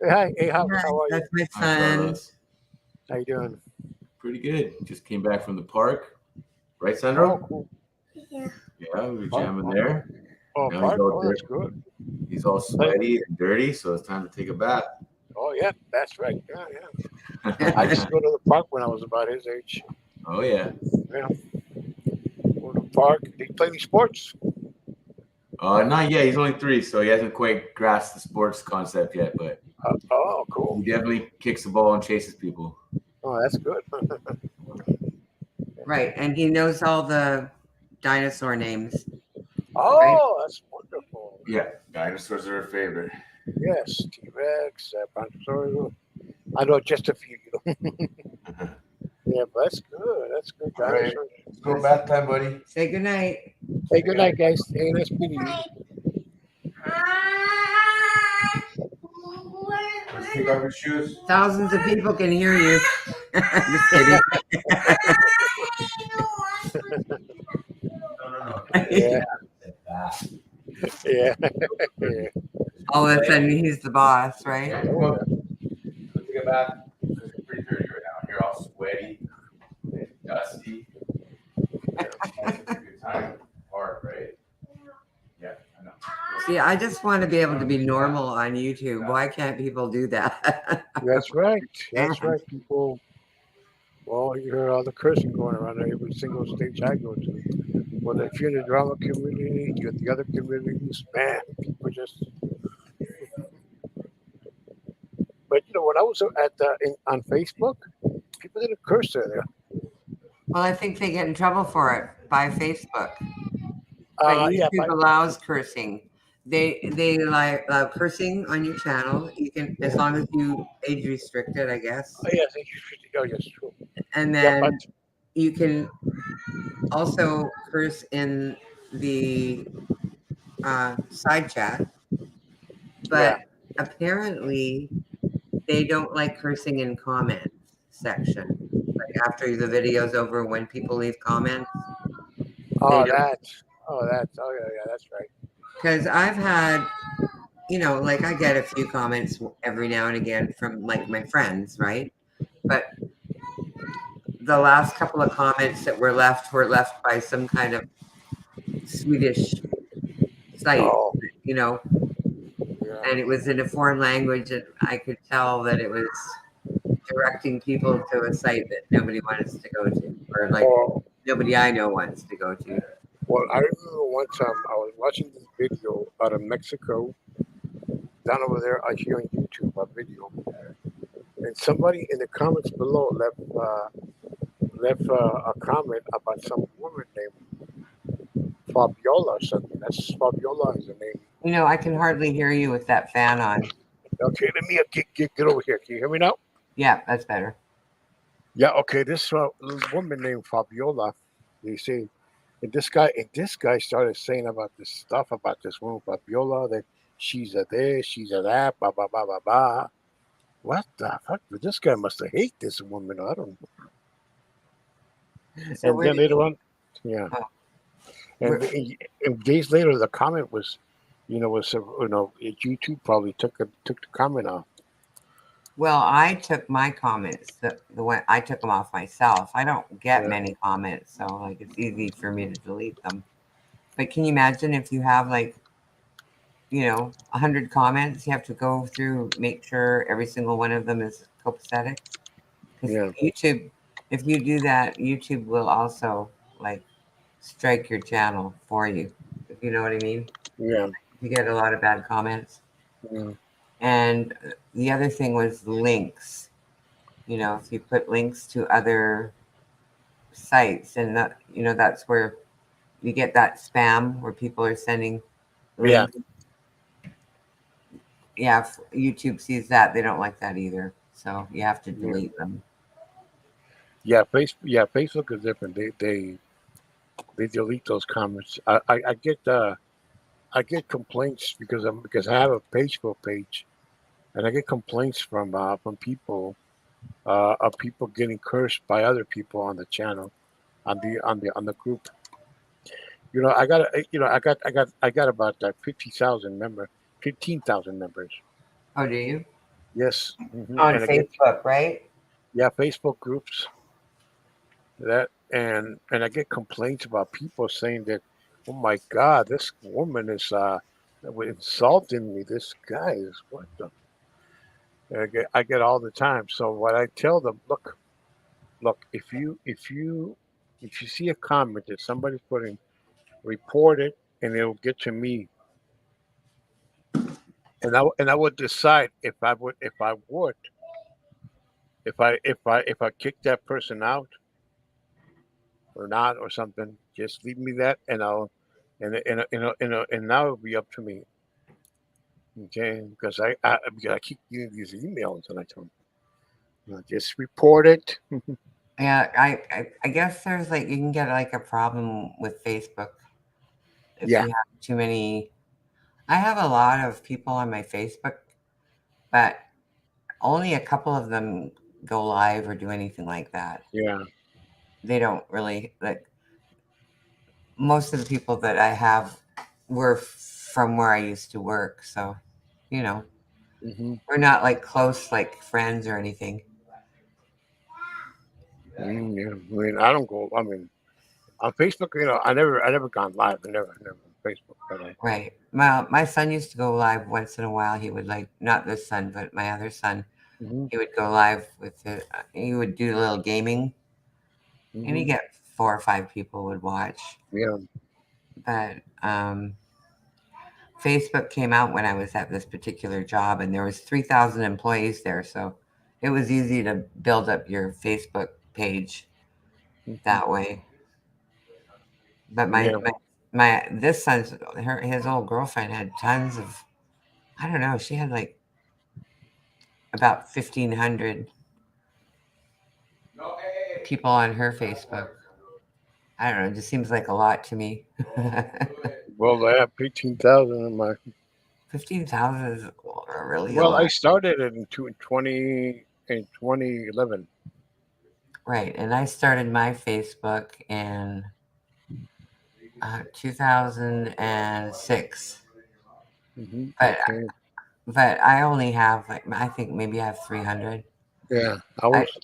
A: Hey, hi. Hey, how are you?
C: That's my
E: Hi,
C: son.
E: Carlos.
A: How you doing?
E: Pretty good. Just came back from the park. Right,
A: Oh,
E: Sandro?
A: cool.
E: Yeah, we were
A: Park?
E: jamming there.
A: Oh,
E: Now he's
A: park.
E: out
A: Oh,
E: there.
A: that's good.
E: He's all sweaty and dirty, so it's time to take a bath.
A: Oh yeah, that's right. Yeah, yeah. I used to go to the park when I was about his age.
E: Oh yeah.
A: Yeah, go to the park. Did he play any sports?
E: Not yet. He's only 3, so he hasn't quite grasped the sports concept yet. But
A: Oh, cool.
E: he definitely kicks the ball and chases people.
A: Oh, that's good.
C: Right, and he knows all the dinosaur names.
A: Oh, that's wonderful.
E: Yeah, dinosaurs are a favorite.
A: Yes, T-Rex, Brontosaurus. I know just a few. Yeah, but that's good. That's good.
E: All right.
A: Dinosaurs.
E: Let's go bath time, buddy.
C: Say goodnight.
A: Hey, good night, guys. Hey, nice meeting you.
E: Let's take off your shoes.
C: Thousands of people can hear you. Just kidding.
E: No.
A: Yeah, yeah, yeah.
C: All of a sudden, he's the boss, right?
E: Yeah, come on. Let's take a bath. It's pretty dirty right now. You're all sweaty and dusty. It's a good time. Hard, right? Yeah, I know.
C: See, I just want to be able to be normal on YouTube. Why can't people do that?
A: That's right. That's right, people. Well, you hear all the cursing going around every single stage I go to. Whether if you're in the drama community, you're in the other communities, man, people just. But you know, when I was on Facebook, people didn't curse there.
C: Well, I think they get in trouble for it by Facebook. But
A: Yeah,
C: YouTube allows cursing. They allow cursing on your channel. You can, as long as you age restricted, I guess.
A: oh, yes, yes, true.
C: And
A: Yeah,
C: then
A: but
C: you can also curse in the side chat. But apparently, they don't like cursing in comments section. Like after the video's over, when people leave comments.
A: oh, that's yeah, that's right.
C: Because I've had, you know, like I get a few comments every now and again from like my friends, right? But the last couple of comments that were left by some kind of Swedish site,
A: Oh,
C: you know,
A: yeah.
C: and it was in a foreign language, and I could tell that it was directing people to a site that nobody wants to go to, or like
A: Oh,
C: nobody I know wants to go to.
A: well, I remember one time I was watching this video out of Mexico, down over there. I hear on YouTube a video, and somebody in the comments below left a comment about some woman named Fabiola or something. That's Fabiola is the name.
C: You know, I can hardly hear you with that fan on.
A: Okay, let me get over here. Can you hear me now?
C: Yeah, that's better.
A: Yeah. Okay. This woman named Fabiola. They say, and this guy started saying about this stuff about this woman Fabiola, that she's a this, she's a that, blah blah blah blah blah. What the fuck? This guy must have hate this woman. I don't know.
C: So
A: And then later on, yeah. And days later, the comment was, YouTube probably took the comment off.
C: well, I took my comments, the one I took them off myself. I don't get
A: Yeah.
C: many comments, so like it's easy for me to delete them. But can you imagine if you have like, 100 comments, you have to go through, make sure every single one of them is copacetic? Because
A: Yeah.
C: YouTube, if you do that, YouTube will also like strike your channel for you, if you know what I mean.
A: Yeah.
C: You get a lot of bad comments.
A: Yeah.
C: And the other thing was links. If you put links to other sites, and that's where you get that spam where people are sending
A: Yeah.
C: links. Yeah, if YouTube sees that, they don't like that either. So you have to delete them.
A: Yeah. Facebook is different. They delete those comments. I get complaints because I have a Facebook page, and I get complaints from people of people getting cursed by other people on the channel, on the group. I got about 50,000 members, 15,000 members.
C: Oh, do you?
A: Yes.
C: On
A: And
C: Facebook, right?
A: Facebook groups. And I get complaints about people saying that, oh my God, this woman is insulting me. This guy is what the I get all the time. So what I tell them, look, if you see a comment that somebody's putting, report it, and it'll get to me, and I would decide if I kick that person out or not or something. Just leave me that, and I'll and now it'll be up to me. Okay, because I keep getting these emails, and I tell them, just report it.
C: Yeah, I guess there's like you can get like a problem with Facebook if
A: Yeah.
C: you have too many. I have a lot of people on my Facebook, but only a couple of them go live or do anything like that.
A: Yeah.
C: They don't really like most of the people that I have were from where I used to work, so you know,
A: Hmm.
C: we're not like close like friends or anything.
A: Yeah. I mean, I don't go. I mean, on Facebook, I never gone live. I never on Facebook. But
C: Right. My son used to go live once in a while. He would like not this son, but my other son.
A: hmm
C: He would go live with the. He would do a little gaming, and he
A: hmm
C: get 4 or 5 people would watch.
A: yeah.
C: But Facebook came out when I was at this particular job, and there was 3,000 employees there, so it was easy to build up your Facebook page
A: hmm
C: that way. But
A: Yeah.
C: my this son's his old girlfriend had tons of. I don't know. She had like about 1,500 people on her Facebook. I don't know. It just seems like a lot to me.
A: Well, I have 18,000 in my.
C: 15,000 is really a
A: Well, I
C: lot.
A: started it in 2011.
C: Right. And I started my Facebook in 2006. But
A: Okay.
C: but I only have like I think maybe I have 300.
A: Yeah. I
C: I
A: was.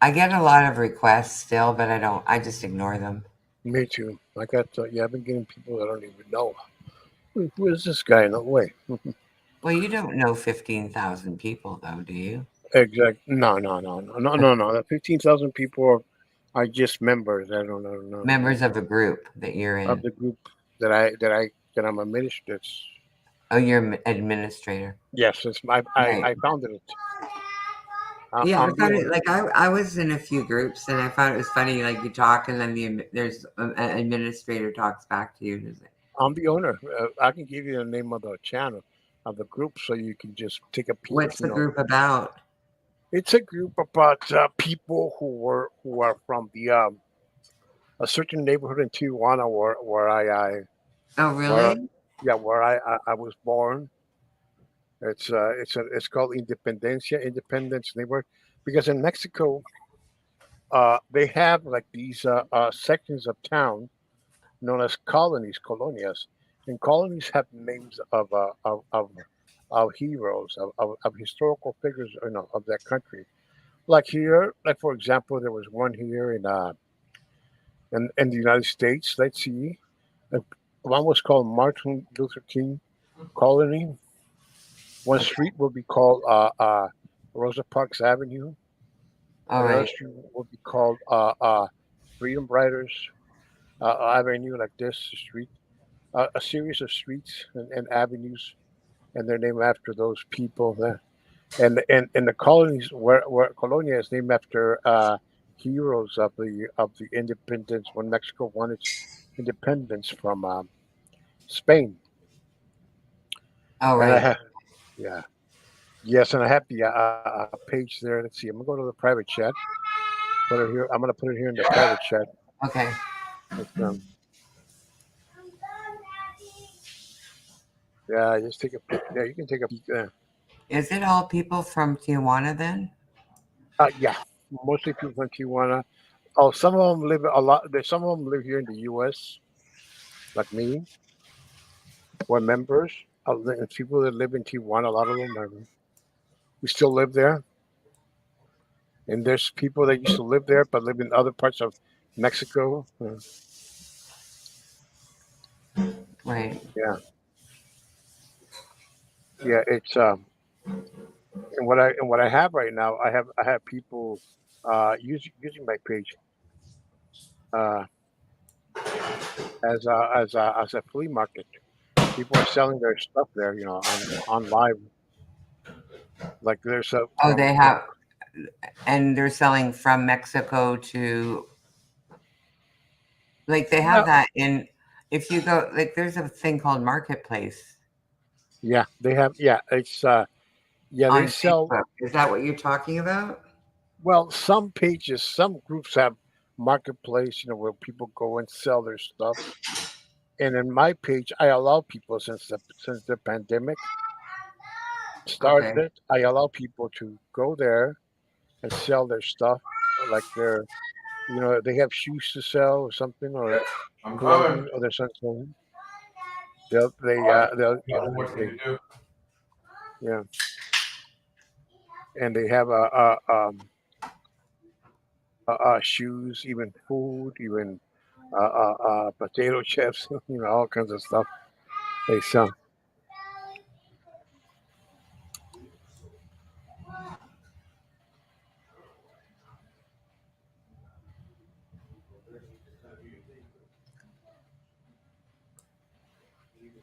C: I get a lot of requests still, but I don't. I just ignore them.
A: Me too. I got. Yeah, I've been getting people that I don't even know. Who is this guy? No way.
C: Well, you don't know 15,000 people though, do you?
A: Exact. No, no, no, no, no, no, no. The 15,000 people are just members. I don't know. No,
C: Members of a group that you're
A: of
C: in.
A: the group that I'm administered.
C: Oh, you're an administrator.
A: Yes, it's my.
C: Right.
A: I founded it.
C: Yeah, I
A: I'm the
C: found it
A: owner.
C: like I was in a few groups and I found it was funny. Like you talk and then there's an administrator talks back to you. And is like,
A: I'm the owner. I can give you the name of the channel of the group so you can just take a peek.
C: what's the group about?
A: It's a group about people who are from the a certain neighborhood in Tijuana where
C: Oh,
A: where
C: really?
A: yeah where I was born. It's called Independence neighborhood, because in Mexico they have like these sections of town known as colonias, and colonies have names of heroes of historical figures, of that country. Like here, like for example, there was one here in the United States. Let's see, uh, one was called Martin Luther King Colony. One street will be called Rosa Parks Avenue.
C: All
A: Another
C: right.
A: street will be called Freedom Riders Avenue, like this street. A series of streets and avenues, and they're named after those people. And the colonies, where Colonia is named after heroes of the independence when Mexico won its independence from Spain.
C: All
A: And I
C: right.
A: have, yeah, yes, and I have the page there. Let's see. I'm gonna go to the private chat. Put it here. I'm gonna put it here in the private chat.
C: Okay.
A: It's, yeah, just take a peek. Yeah, you can take a peek there.
C: Is it all people from Tijuana then?
A: Yeah, mostly people from Tijuana. Oh, some of them live a lot. There's some of them live here in the U.S. like me. We're members. The people that live in Tijuana, a lot of them are. We still live there, and there's people that used to live there but live in other parts of Mexico.
C: Right.
A: Yeah, it's and what I have right now, I have people using my page uh as a flea market. People are selling their stuff there, on live. Like there's a
C: Oh, they have, and they're selling from Mexico to, like, they have
A: no,
C: that in, if you go, like, there's a thing called Marketplace
A: yeah, they have, it's they
C: on
A: sell.
C: Facebook. Is that what you're talking about?
A: Well, some pages, some groups have marketplace, where people go and sell their stuff. And in my page, I allow people since the pandemic
C: Okay.
A: started, I allow people to go there and sell their stuff, like they have shoes to sell or something, or
E: I'm
A: clothing
E: coming.
A: or there's something.
E: All right.
A: They'll
E: Got one more thing to do.
A: yeah, and they have shoes, even food, even potato chips, all kinds of stuff they sell.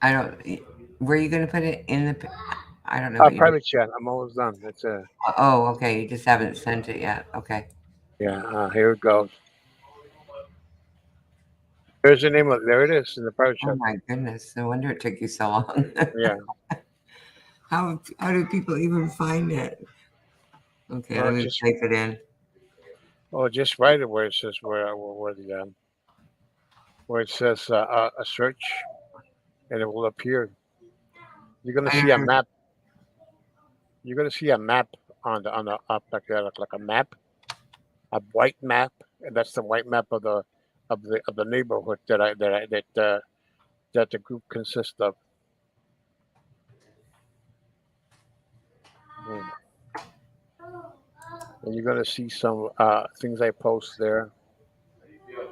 C: I don't, were you going to put it in the, I don't know what you did.
A: Private chat. I'm almost done. That's
C: Oh, okay. You just haven't sent it yet. Okay.
A: yeah. Here it goes. There's the name of. There it is in the private
C: Oh
A: chat.
C: my goodness. No wonder it took you so long.
A: Yeah.
C: How do people even find it? Okay,
A: Well,
C: I'm going to
A: just
C: type it in.
A: just write it where it says where it says a search, and it will appear. You're gonna
C: I
A: see a
C: don't know.
A: map. You're gonna see a map on the up like that, like a map, a white map, and that's the white map of the neighborhood that the group consists of. Mm. And you're gonna see some things I post there.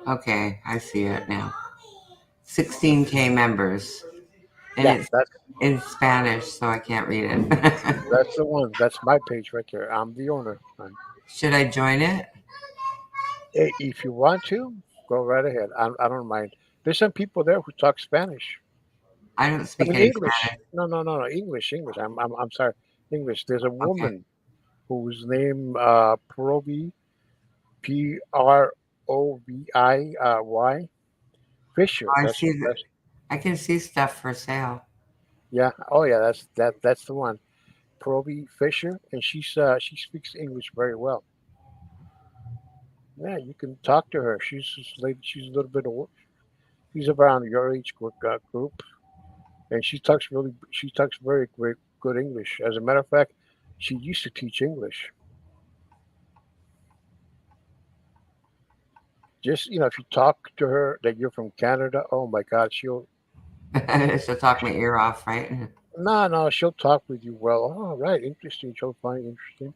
C: Okay, I see it now. 16K members. And
A: Yeah,
C: it's in Spanish, so I can't read it.
A: that's the one. That's my page right there. I'm the owner.
C: Should I join it?
A: If you want to, go right ahead. I don't mind. There's some people there who talk Spanish.
C: I don't
A: I
C: speak
A: mean
C: any
A: English.
C: Spanish.
A: No, no, no, no. English, English. I'm sorry. English. There's a
C: Okay.
A: woman whose name Provi Proviy Fisher.
C: Oh, I
A: That's
C: see that.
A: that's
C: I can see stuff for sale.
A: yeah. Oh yeah. That's the one. Provi Fisher, and she speaks English very well. Yeah, you can talk to her. She's a little bit old. She's around your age group, and she talks very great good English. As a matter of fact, she used to teach English. Just if you talk to her that you're from Canada, oh my God,
C: She'll talk my ear off, right?
A: no, she'll talk with you well. Oh, right, interesting. She'll find interesting.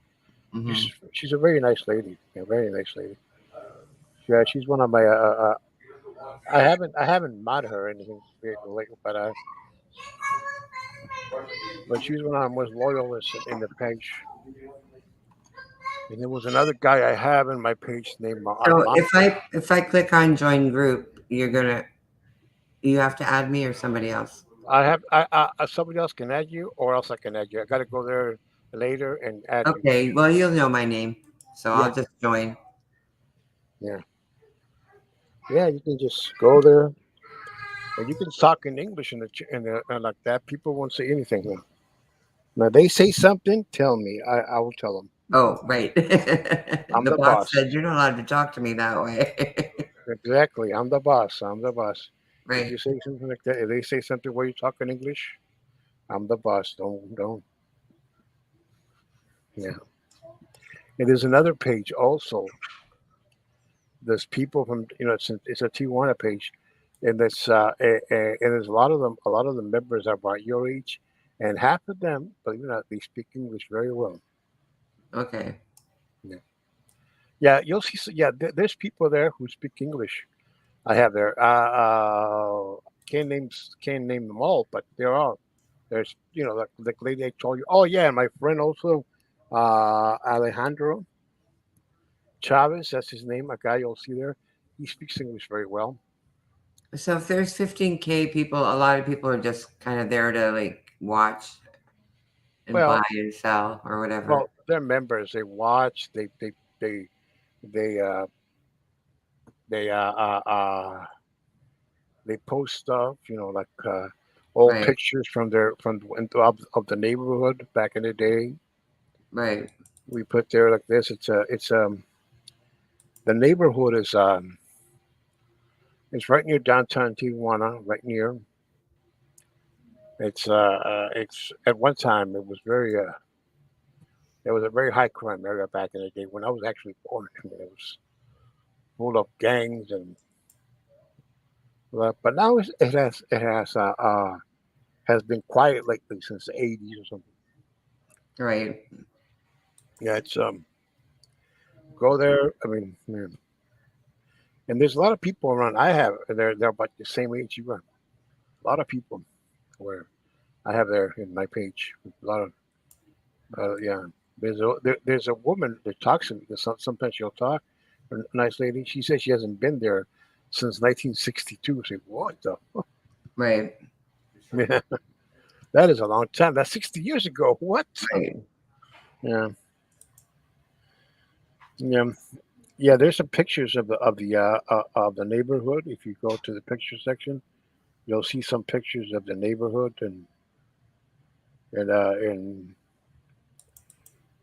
C: Hmm.
A: She's a very nice lady. Yeah, very nice lady. Yeah, she's one of my. I haven't met her or anything lately, but she's one of my most loyalists in the page. And there was another guy I have in my page named
C: So
A: Armand.
C: if I click on join group, you have to add me or somebody else.
A: I have somebody else can add you, or else I can add you. I got to go there later and add you.
C: Okay, well you'll know my name, so
A: Yeah,
C: I'll just join.
A: yeah, yeah. You can just go there, and you can talk in English like that. People won't say anything here. Now they say something, tell me. I will tell them.
C: Oh, right.
A: I'm
C: The
A: the
C: boss
A: boss.
C: said you're not allowed to talk to me that way.
A: Exactly. I'm the boss. I'm the boss. If
C: Right.
A: you say something like that, if they say something where you talk in English, I'm the boss. Don't. Yeah. And there's another page also. There's people from it's a Tijuana page, and and there's a lot of the members are about your age, and half of them, believe it or not, they speak English very well.
C: Okay.
A: Yeah, yeah, you'll see. Yeah, there's people there who speak English. I have there. can't name them all, but there are. There's like the lady I told you. Oh yeah, and my friend also, Alejandro Chavez. That's his name. A guy you'll see there. He speaks English very well.
C: So if there's 15K people, a lot of people are just kind of there to like watch and buy
A: Well,
C: and sell or whatever.
A: well, they're members. They watch. They they they they post stuff. Like old
C: Right,
A: pictures of the neighborhood back in the day.
C: right,
A: We put there like this. It's the neighborhood is it's right near downtown Tijuana, right near. It's at one time it was a very high crime area back in the day when I was actually born. I mean, it was full of gangs but now has been quiet lately since the 80s or something.
C: right.
A: Yeah, it's go there. I mean, man, and there's a lot of people around. They're about the same age you are. A lot of people where I have there in my page. A lot of yeah. There's a woman that talks to me. Sometimes she'll talk. A nice lady. She says she hasn't been there since 1962. I say, what the?
C: Right,
A: Yeah, that is a long time. That's 60 years ago. What?
C: right.
A: Yeah, yeah, yeah. There's some pictures of the neighborhood. If you go to the picture section, you'll see some pictures of the neighborhood and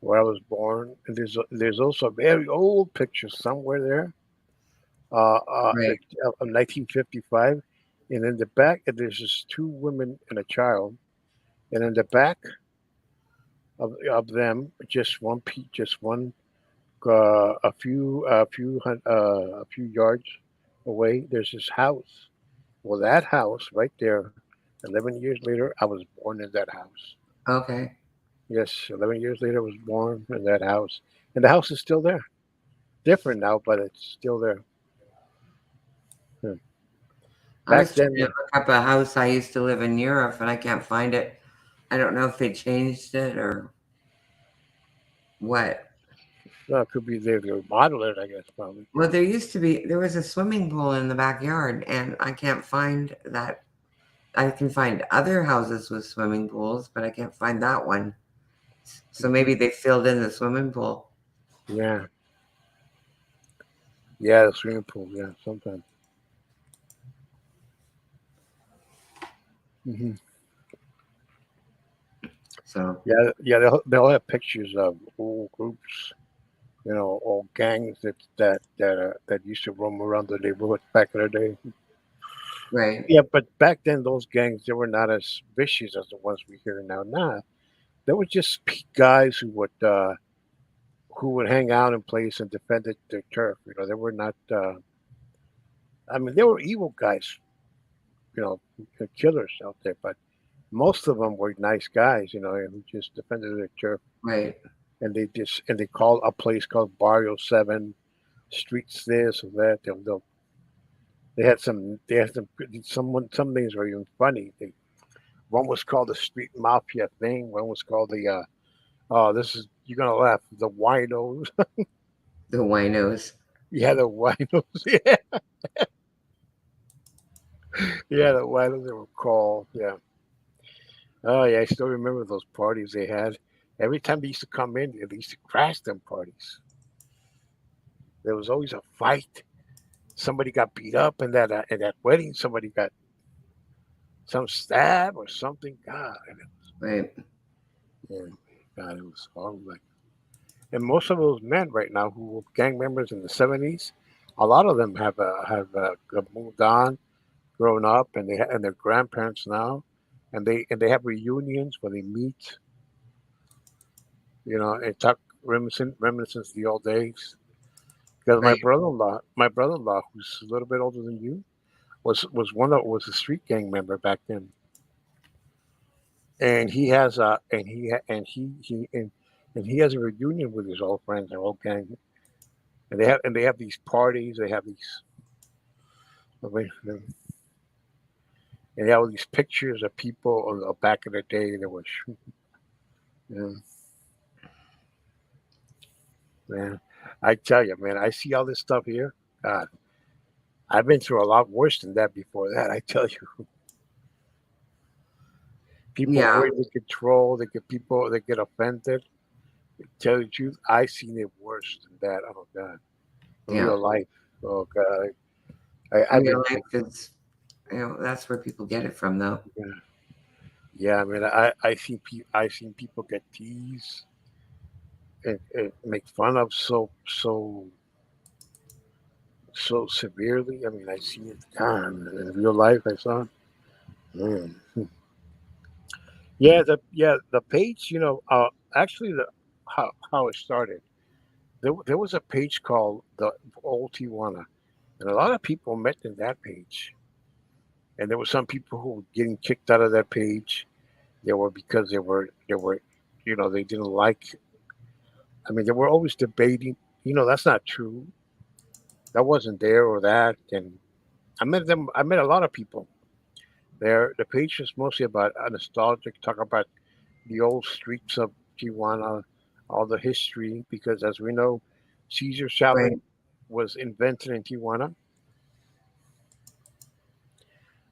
A: where I was born. And there's also a very old picture somewhere there,
C: Right.
A: of 1955. And in the back, there's just two women and a child. And in the back of them, just one, a few yards away, there's this house. Well, that house right there, 11 years later, I was born in that house.
C: Okay.
A: Yes, 11 years later, I was born in that house. And the house is still there. Different now, but it's still there. Hmm.
C: I
A: Back
C: was trying to
A: then,
C: look up a house I used to live in Europe and I can't find it. I don't know if they changed it or what.
A: well, it could be they remodeled it, I guess, probably.
C: Well, there was a swimming pool in the backyard, and I can't find that. I can find other houses with swimming pools, but I can't find that one. So
A: Hmm.
C: maybe they filled in the swimming pool.
A: Yeah, yeah, the swimming pool. Yeah, sometimes. Hmm.
C: So,
A: Yeah, yeah. They'll have pictures of old groups, old gangs that used to roam around the neighborhood back in the day.
C: right,
A: Yeah, but back then those gangs they were not as vicious as the ones we hear now. Nah, they were just guys who would hang out in place and defend their turf. They were not. I mean, they were evil guys. Killers out there, but most of them were nice guys. Who just defended their turf,
C: right,
A: and they called a place called Barrio Seven, streets this or that. Some things were even funny. One was called the street mafia thing. One was called the oh, this is you're gonna laugh. The winos.
C: the winos.
A: Yeah, the winos. Yeah, yeah, the winos they were called. Yeah. Oh yeah, I still remember those parties they had. Every time they used to come in, they used to crash them parties. There was always a fight. Somebody got beat up in that wedding. Somebody got some stab or something. God,
C: Right,
A: yeah, God, it was horrible. And most of those men right now who were gang members in the 70s, a lot of them have moved on, grown up, and they're grandparents now, and they have reunions where they meet, and talk reminiscence of the old days. Because
C: right.
A: my brother-in-law, who's a little bit older than you, was a street gang member back then, and he has a and he ha- and he has a reunion with his old friends, their old gang, and they have these parties. They have these. and you have all these pictures of people back in the day that was, yeah, man. I tell you, man, I see all this stuff here. God, I've been through a lot worse than that before that. I tell you, people
C: Yeah,
A: worried they get trolled, they get people, they get offended. Tell you the truth, I seen it worse than that. Oh God,
C: yeah.
A: real life. Oh God, I've been
C: Real life
A: through.
C: is, that's where people get it from, though.
A: Yeah, yeah. I mean, I seen people get teased and make fun of so severely. I mean, I see it. God, in real life. I saw. It. Man. Yeah, the page. Actually, the how it started. There was a page called the Old Tijuana, and a lot of people met in that page. And there were some people who were getting kicked out of that page. They were because they were, they didn't like. I mean, they were always debating. That's not true. That wasn't there or that. And I met them. I met a lot of people there. The page was mostly about a nostalgic talk about the old streets of Tijuana, all the history. Because as we know, Caesar salad
C: Right.
A: was invented in Tijuana.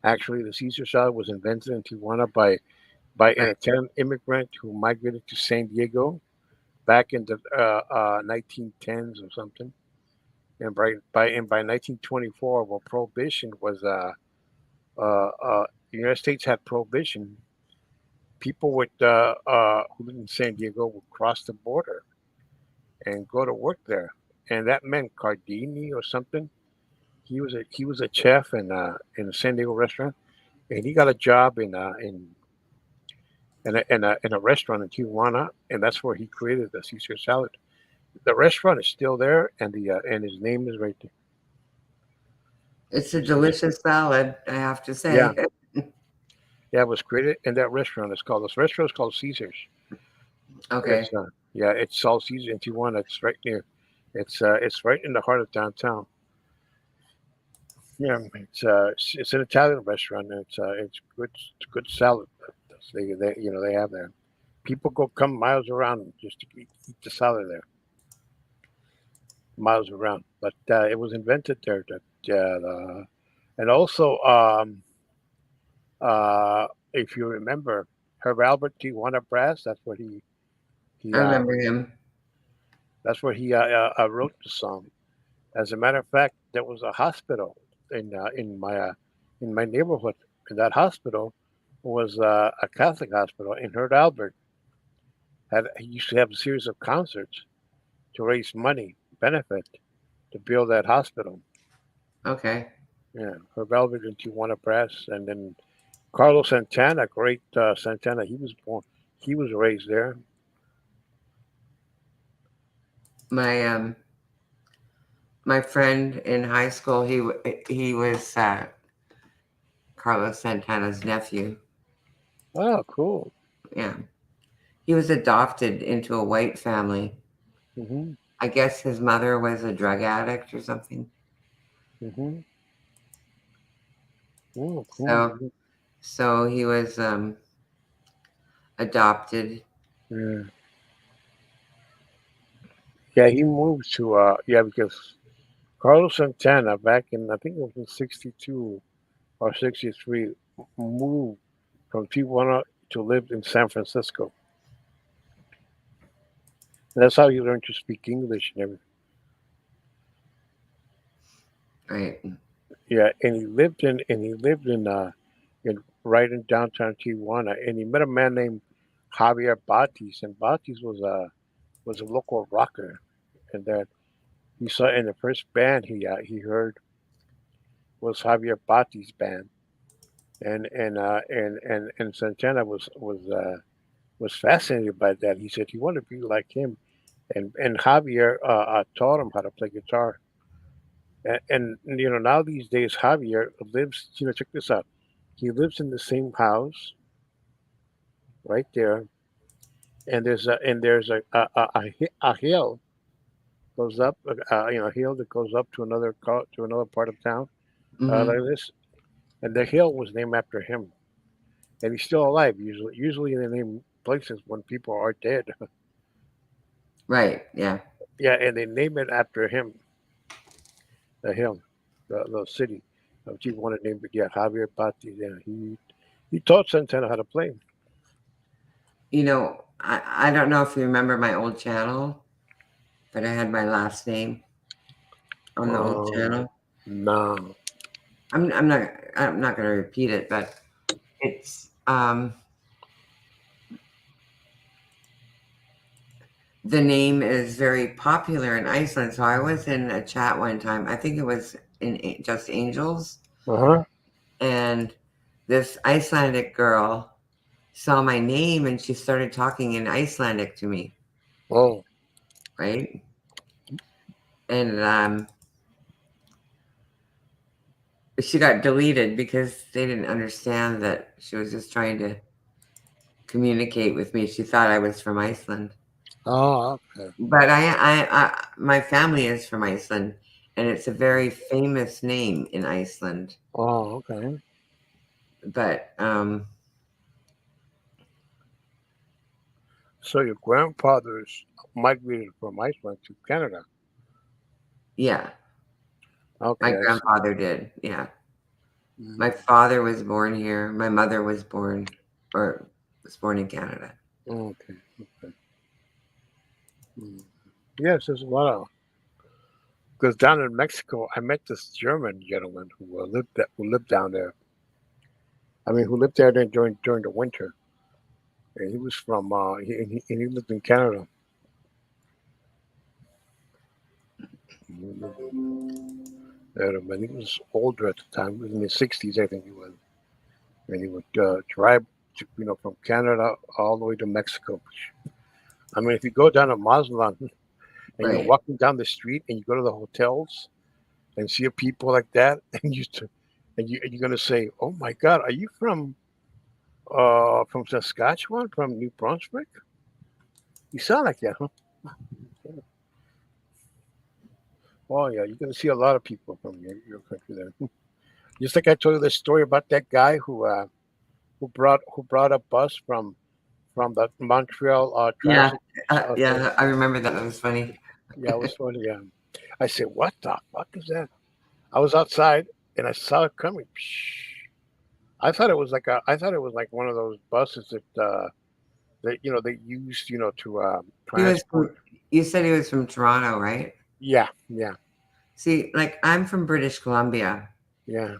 A: Actually, the Caesar salad was invented in Tijuana by an
C: Right.
A: Italian immigrant who migrated to San Diego back in the 1910s or something. And by 1924, well, prohibition was the United States had prohibition. People who lived in San Diego would cross the border and go to work there, and that meant Cardini or something. He was a chef in a San Diego restaurant, and he got a job in a restaurant in Tijuana, and that's where he created the Caesar salad. The restaurant is still there, and his name is right there.
C: It's a
A: It's,
C: delicious salad, I have to
A: yeah,
C: say.
A: yeah, it was created in that restaurant. This restaurant is called Caesar's.
C: Okay.
A: It's all Caesar in Tijuana. It's right near. It's right in the heart of downtown. Yeah, it's an Italian restaurant. And it's good salad. They have there. People come miles around just to eat the salad there, miles around. But it was invented there. And also, if you remember, Herb Albert Tijuana Brass. He
C: I remember him.
A: wrote the song. As a matter of fact, there was a hospital in my neighborhood. And that hospital was a Catholic hospital. And Herb Albert he used to have a series of concerts to raise money, benefit, to build that hospital.
C: Okay.
A: Yeah, Herb Albert and Tijuana Brass, and then Carlos Santana, great Santana. He was raised there.
C: My my friend in high school, he was Carlos Santana's nephew.
A: Oh, cool.
C: Yeah. He was adopted into a white family.
A: Hmm.
C: I guess his mother was a drug addict or something.
A: Hmm. Oh, cool.
C: So so he was adopted.
A: Yeah, yeah. He moved to because Carlos Santana back in, I think it was in '62 or '63, moved from Tijuana to live in San Francisco. And that's how he learned to speak English and everything.
C: Right.
A: Yeah, and he lived in right in downtown Tijuana, and he met a man named Javier Batis, and Batis was a local rocker, and that he saw in the first band he heard was Javier Batis' band, and Santana was fascinated by that. He said he wanted to be like him, and Javier taught him how to play guitar. And now these days Javier lives. Check this out. He lives in the same house right there, and there's a hill goes up, a hill that goes up to another part of town.
C: Mm-hmm.
A: Like this, and the hill was named after him, and he's still alive. Usually they name places when people are dead.
C: Right. Yeah.
A: Yeah, and they name it after him, the hill, the city. If you want to name it, yeah, Javier Pati. Yeah, he taught Santana how to play.
C: You know, I don't know if you remember my old channel, but I had my last name on the old
A: Um,
C: channel.
A: no.
C: I'm not going to repeat it, but it's the name is very popular in Iceland. So I was in a chat one time. I think it was in Just Angels,
A: Uh huh.
C: and this Icelandic girl saw my name and she started talking in Icelandic to me,
A: Oh.
C: right? And she got deleted because they didn't understand that she was just trying to communicate with me. She thought I was from Iceland,
A: Oh. Okay.
C: but my family is from Iceland, and it's a very famous name in Iceland.
A: Oh. Okay.
C: But
A: So your grandfathers migrated from Iceland to Canada.
C: yeah, my
A: Okay, I see.
C: grandfather did. Yeah, my
A: Mm,
C: father was born here. My mother was born in Canada.
A: okay. Okay. Mm. Yes, there's a lot of because down in Mexico, I met this German gentleman who lived down there. I mean, who lived there during the winter, and he was from and he lived in Canada. He lived there, and he was older at the time. He was in his 60s, I think he was, and he would drive from Canada all the way to Mexico. I mean, if you go down to Mazatlan and you're
C: Right.
A: walking down the street and you go to the hotels and see people like that, and you're gonna say, "Oh my God, are you from Saskatchewan, from New Brunswick? You sound like that, huh?" Oh yeah, you're gonna see a lot of people from your country there. Just like I told you the story about that guy who brought a bus from the Montreal
C: Yeah,
A: transit authority.
C: yeah, I remember that. That was funny.
A: Yeah, it was funny. Yeah, I said, "What the fuck is that?" I was outside and I saw it coming. I thought it was like one of those buses that they used to
C: He was
A: transport.
C: from, you said he was from Toronto, right?
A: Yeah, yeah,
C: See, like I'm from British Columbia.
A: yeah,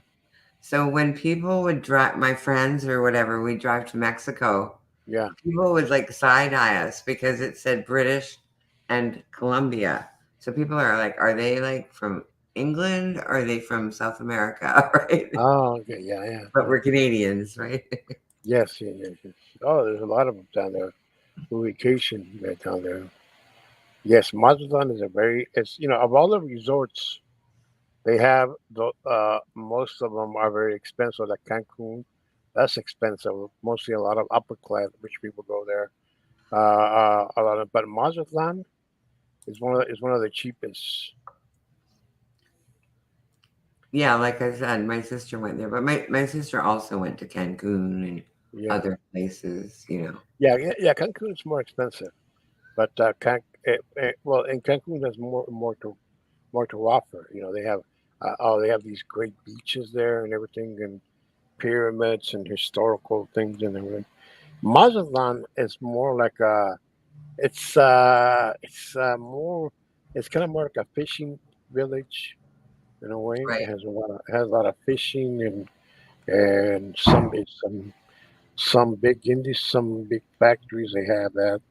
C: So when people would drive, my friends or whatever, we drive to Mexico,
A: yeah.
C: people would like side eye us because it said British and Columbia. So people are like, are they like from England? Or are they from South America? Right?
A: Oh, okay, yeah, yeah,
C: But
A: yeah.
C: we're Canadians, right?
A: Yes, yes, yes, yes. Oh, there's a lot of them down there who vacation right down there. Yes, Mazatlan is a very it's of all the resorts they have, most of them are very expensive. Like Cancun, that's expensive. Mostly a lot of upper class rich people go there. A lot of, but Mazatlan is one of the cheapest.
C: Yeah, like I said, my sister went there, but my sister also went to Cancun and
A: Yeah,
C: other places, you know.
A: yeah, yeah, yeah. Cancun is more expensive, but well, in Cancun there's more to offer. They have these great beaches there and everything, and pyramids and historical things and everything. Mazatlan is more like more it's kind of more like a fishing village in a way.
C: Right.
A: It has a lot of fishing and some big indies, some big factories. They have that.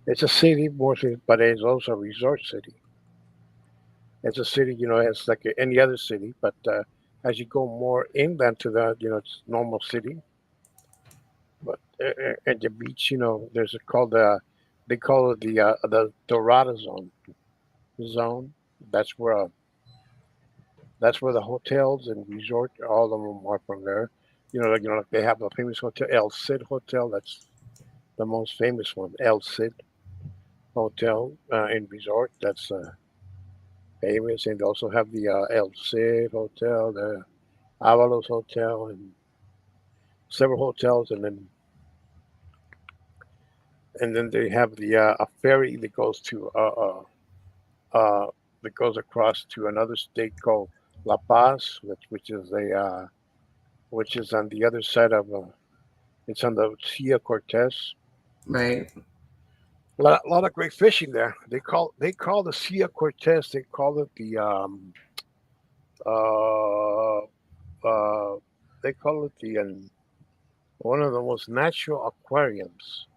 A: It's a city mostly, but it's also a resort city. It's a city, it's like any other city, but as you go more inland to the, it's normal city. But at the beach, there's they call it the Dorada zone. That's where that's where the hotels and resort, all of them are from there. Like they have a famous hotel, El Cid Hotel. That's the most famous one, El Cid Hotel and Resort. That's famous, and they also have the El Cid Hotel there. Avalos Hotel, and several hotels, and then they have a ferry that goes to that goes across to another state called La Paz, which is on the other side of it's on the Sea of Cortez.
C: Right.
A: A lot of great fishing there. They call the Sea of Cortez. They call it the uh uh they call it the one of the most natural aquariums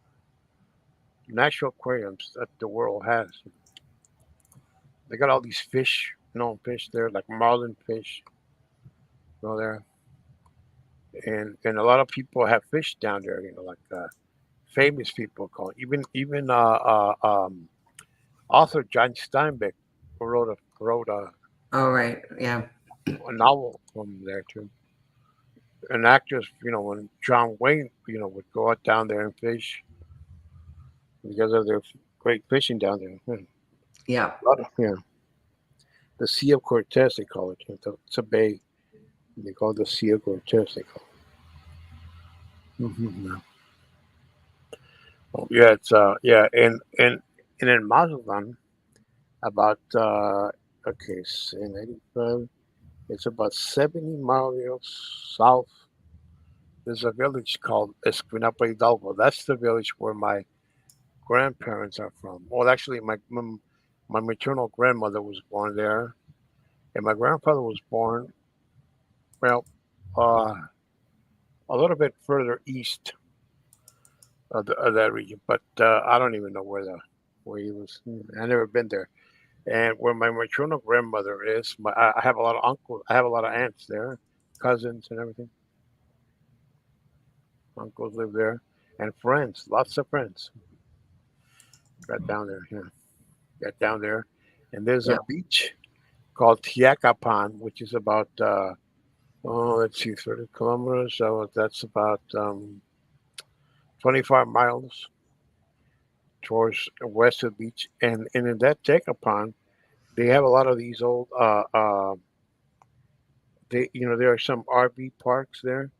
A: that the world has. They got all these fish, fish there like marlin fish, there, and a lot of people have fish down there. Like famous people call even author John Steinbeck
C: Oh, right. Yeah.
A: a novel from there too. And actors, when John Wayne, would go out down there and fish because of their great fishing down there.
C: Yeah.
A: Yeah, the Sea of Cortez they call it. It's a bay. They call it the Sea of Cortez. They call it. Yeah. Oh, yeah, it's yeah, and in Mazatlan, about okay, in 85, it's about 70 miles south. There's a village called Esquinapa Hidalgo. That's the village where my grandparents are from. Well, actually, my maternal grandmother was born there, and my grandfather was born well uh, a little bit further east of that region, but I don't even know where he was. I never been there. And where my maternal grandmother is, I have a lot of uncles. I have a lot of aunts there, cousins, and everything. Uncles live there, and friends, lots of friends. Got down there, yeah, got down there, and there's a
C: Yeah.
A: beach called Tiacapan, which is about let's see, 30 kilometers. So that's about 25 miles towards west of the beach, and in that Tiacapan, they have a lot of these old there are some RV parks there,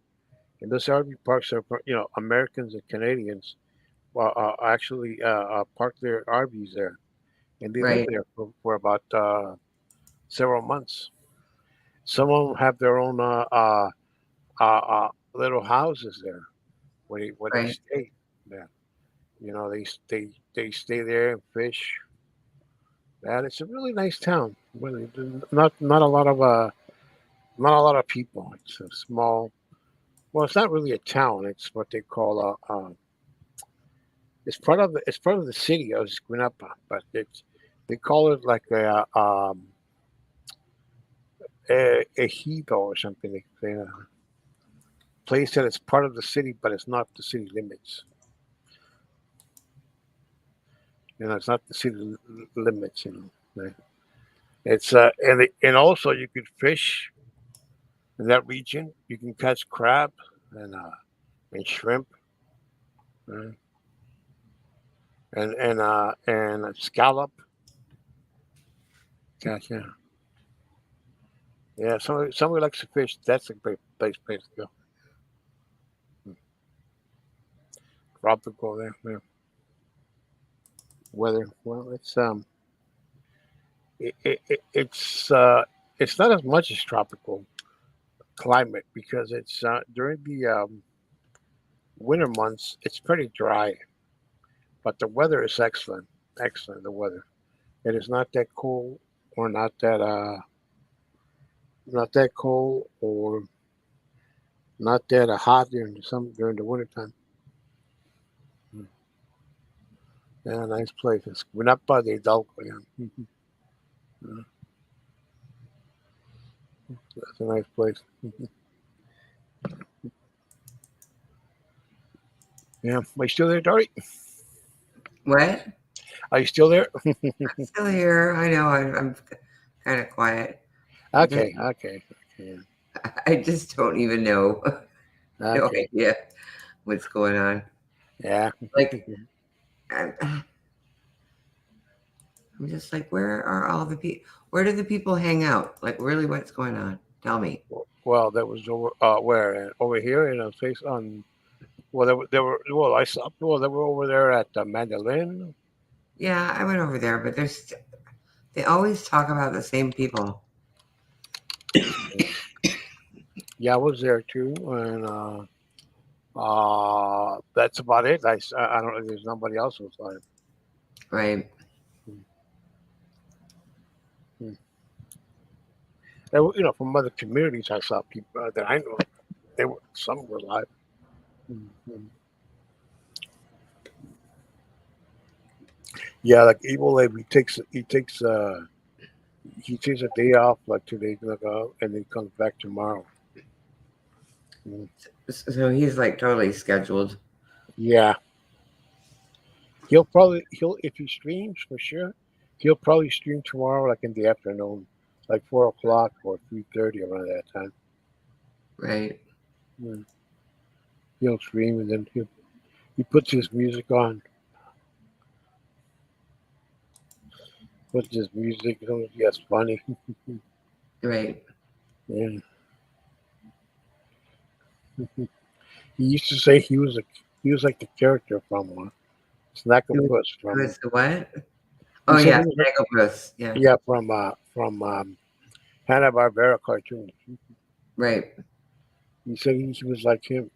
A: and those RV parks are for, Americans and Canadians actually park their RVs there, and they live
C: Right.
A: there for about several months. Some of them have their own little houses there where they
C: Right.
A: stay. Yeah, they stay there and fish. And it's a really nice town. Really, not a lot of people. It's a small. Well, it's not really a town. It's what they call it's part of the city of Esquinapa, but they call it like a ejido or something. They place that it's part of the city, but it's not the city limits. It's not the city limits. Right? It's and also you could fish in that region. You can catch crab and shrimp, uh, and scallop. Gosh, yeah, yeah. Somebody likes to fish. That's a great place to go. Tropical there, yeah. Weather. Well, it's not as much as tropical climate because it's during the winter months. It's pretty dry, but the weather is excellent. Excellent, the weather. It is not that cold or not that cold or not that hot during the wintertime. Mm. Yeah, nice place. We're not by the Hidalgo. Yeah. Yeah, that's a nice place. Yeah. Are you still there, Dory?
C: What?
A: Are you still there?
C: Still here. I know. I'm kind of quiet. I just,
A: Okay. Okay. Okay.
C: I just don't even know. No
A: Okay.
C: idea what's going on.
A: Yeah.
C: Like, I'm just like, where are all the people? Where do the people hang out? Like, really, what's going on? Tell me.
A: Well, that was over where over here in a face on. Well, they were well. I saw well they were over there at Mandolin.
C: Yeah, I went over there, but they always talk about the same people.
A: Yeah, I was there too, and that's about it. I don't know. There's nobody else was like.
C: Right.
A: Hmm. From other communities, I saw people that I know. They were some were live. Mhm. Yeah, like Evil Abe, he takes a day off like today, like, and then comes back tomorrow. Mm.
C: So he's like totally scheduled.
A: Yeah, he'll if he streams for sure, he'll probably stream tomorrow like in the afternoon, like 4 o'clock or 3:30 around that time.
C: Right.
A: Mm. He'll stream and then he puts his music on, puts his music on. Yes, funny.
C: Right.
A: Yeah. He used to say he was like the character from
C: Who,
A: Snackopus
C: who
A: from.
C: is the what?
A: He
C: Oh
A: said
C: yeah,
A: he was like,
C: Snagglebus. Yeah.
A: yeah, from Hanna Barbera cartoons.
C: Right.
A: He said he was like him.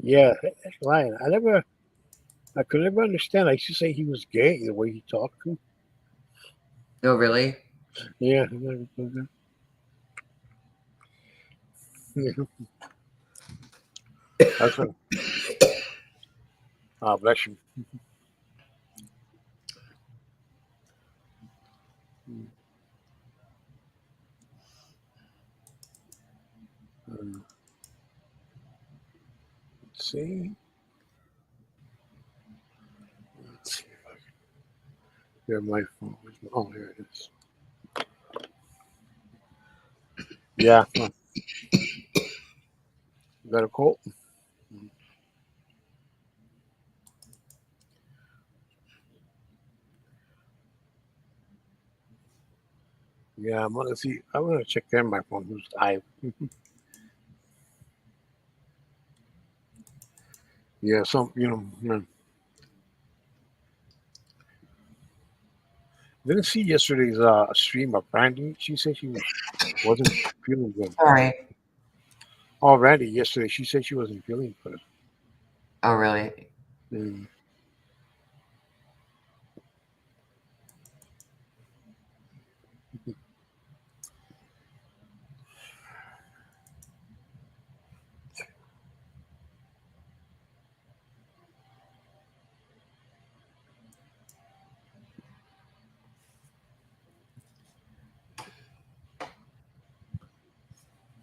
A: Yeah, that's lying. I could never understand. I used to say he was gay the way he talked.
C: Oh really?
A: Yeah, that's what. Bless you. Um, let's see. Let's see if I can hear my phone. Oh, here it is. Yeah, got a cold. Yeah, I'm gonna see. I'm gonna check in my phone. Who's live? Yeah, didn't see yesterday's stream of Randy. She said she wasn't feeling good.
C: Sorry.
A: Oh, Randy, yesterday she said she wasn't feeling good.
C: Oh really?
A: Mm.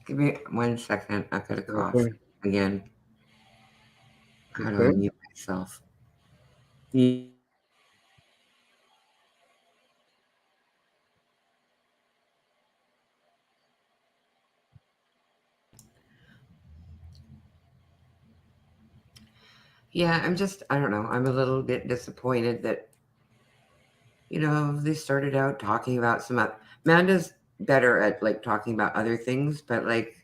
C: Give me 1 second. I got a cough
A: Okay.
C: again. How do I
A: Okay.
C: mute myself? Yeah, I don't know. I'm a little bit disappointed that, they started out talking about Amanda's better at like talking about other things, but like,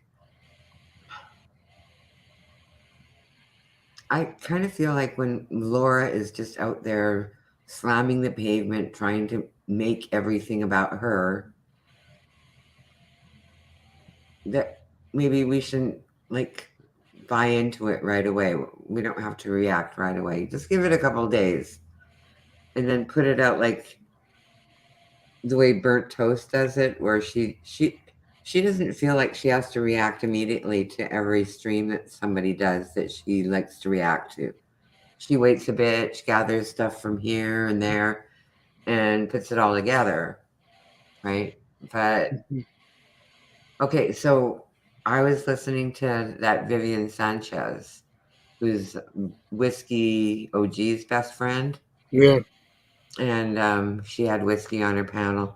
C: I kind of feel like when Laura is just out there slamming the pavement, trying to make everything about her, that maybe we shouldn't like buy into it right away. We don't have to react right away. Just give it a couple days and then put it out like the way Burnt Toast does it, where she doesn't feel like she has to react immediately to every stream that somebody does that she likes to react to. She waits a bit, she gathers stuff from here and there, and puts it all together, right? But okay, so I was listening to that Vivian Sanchez, who's Whiskey OG's best friend,
A: Yeah.
C: and she had Whiskey on her panel,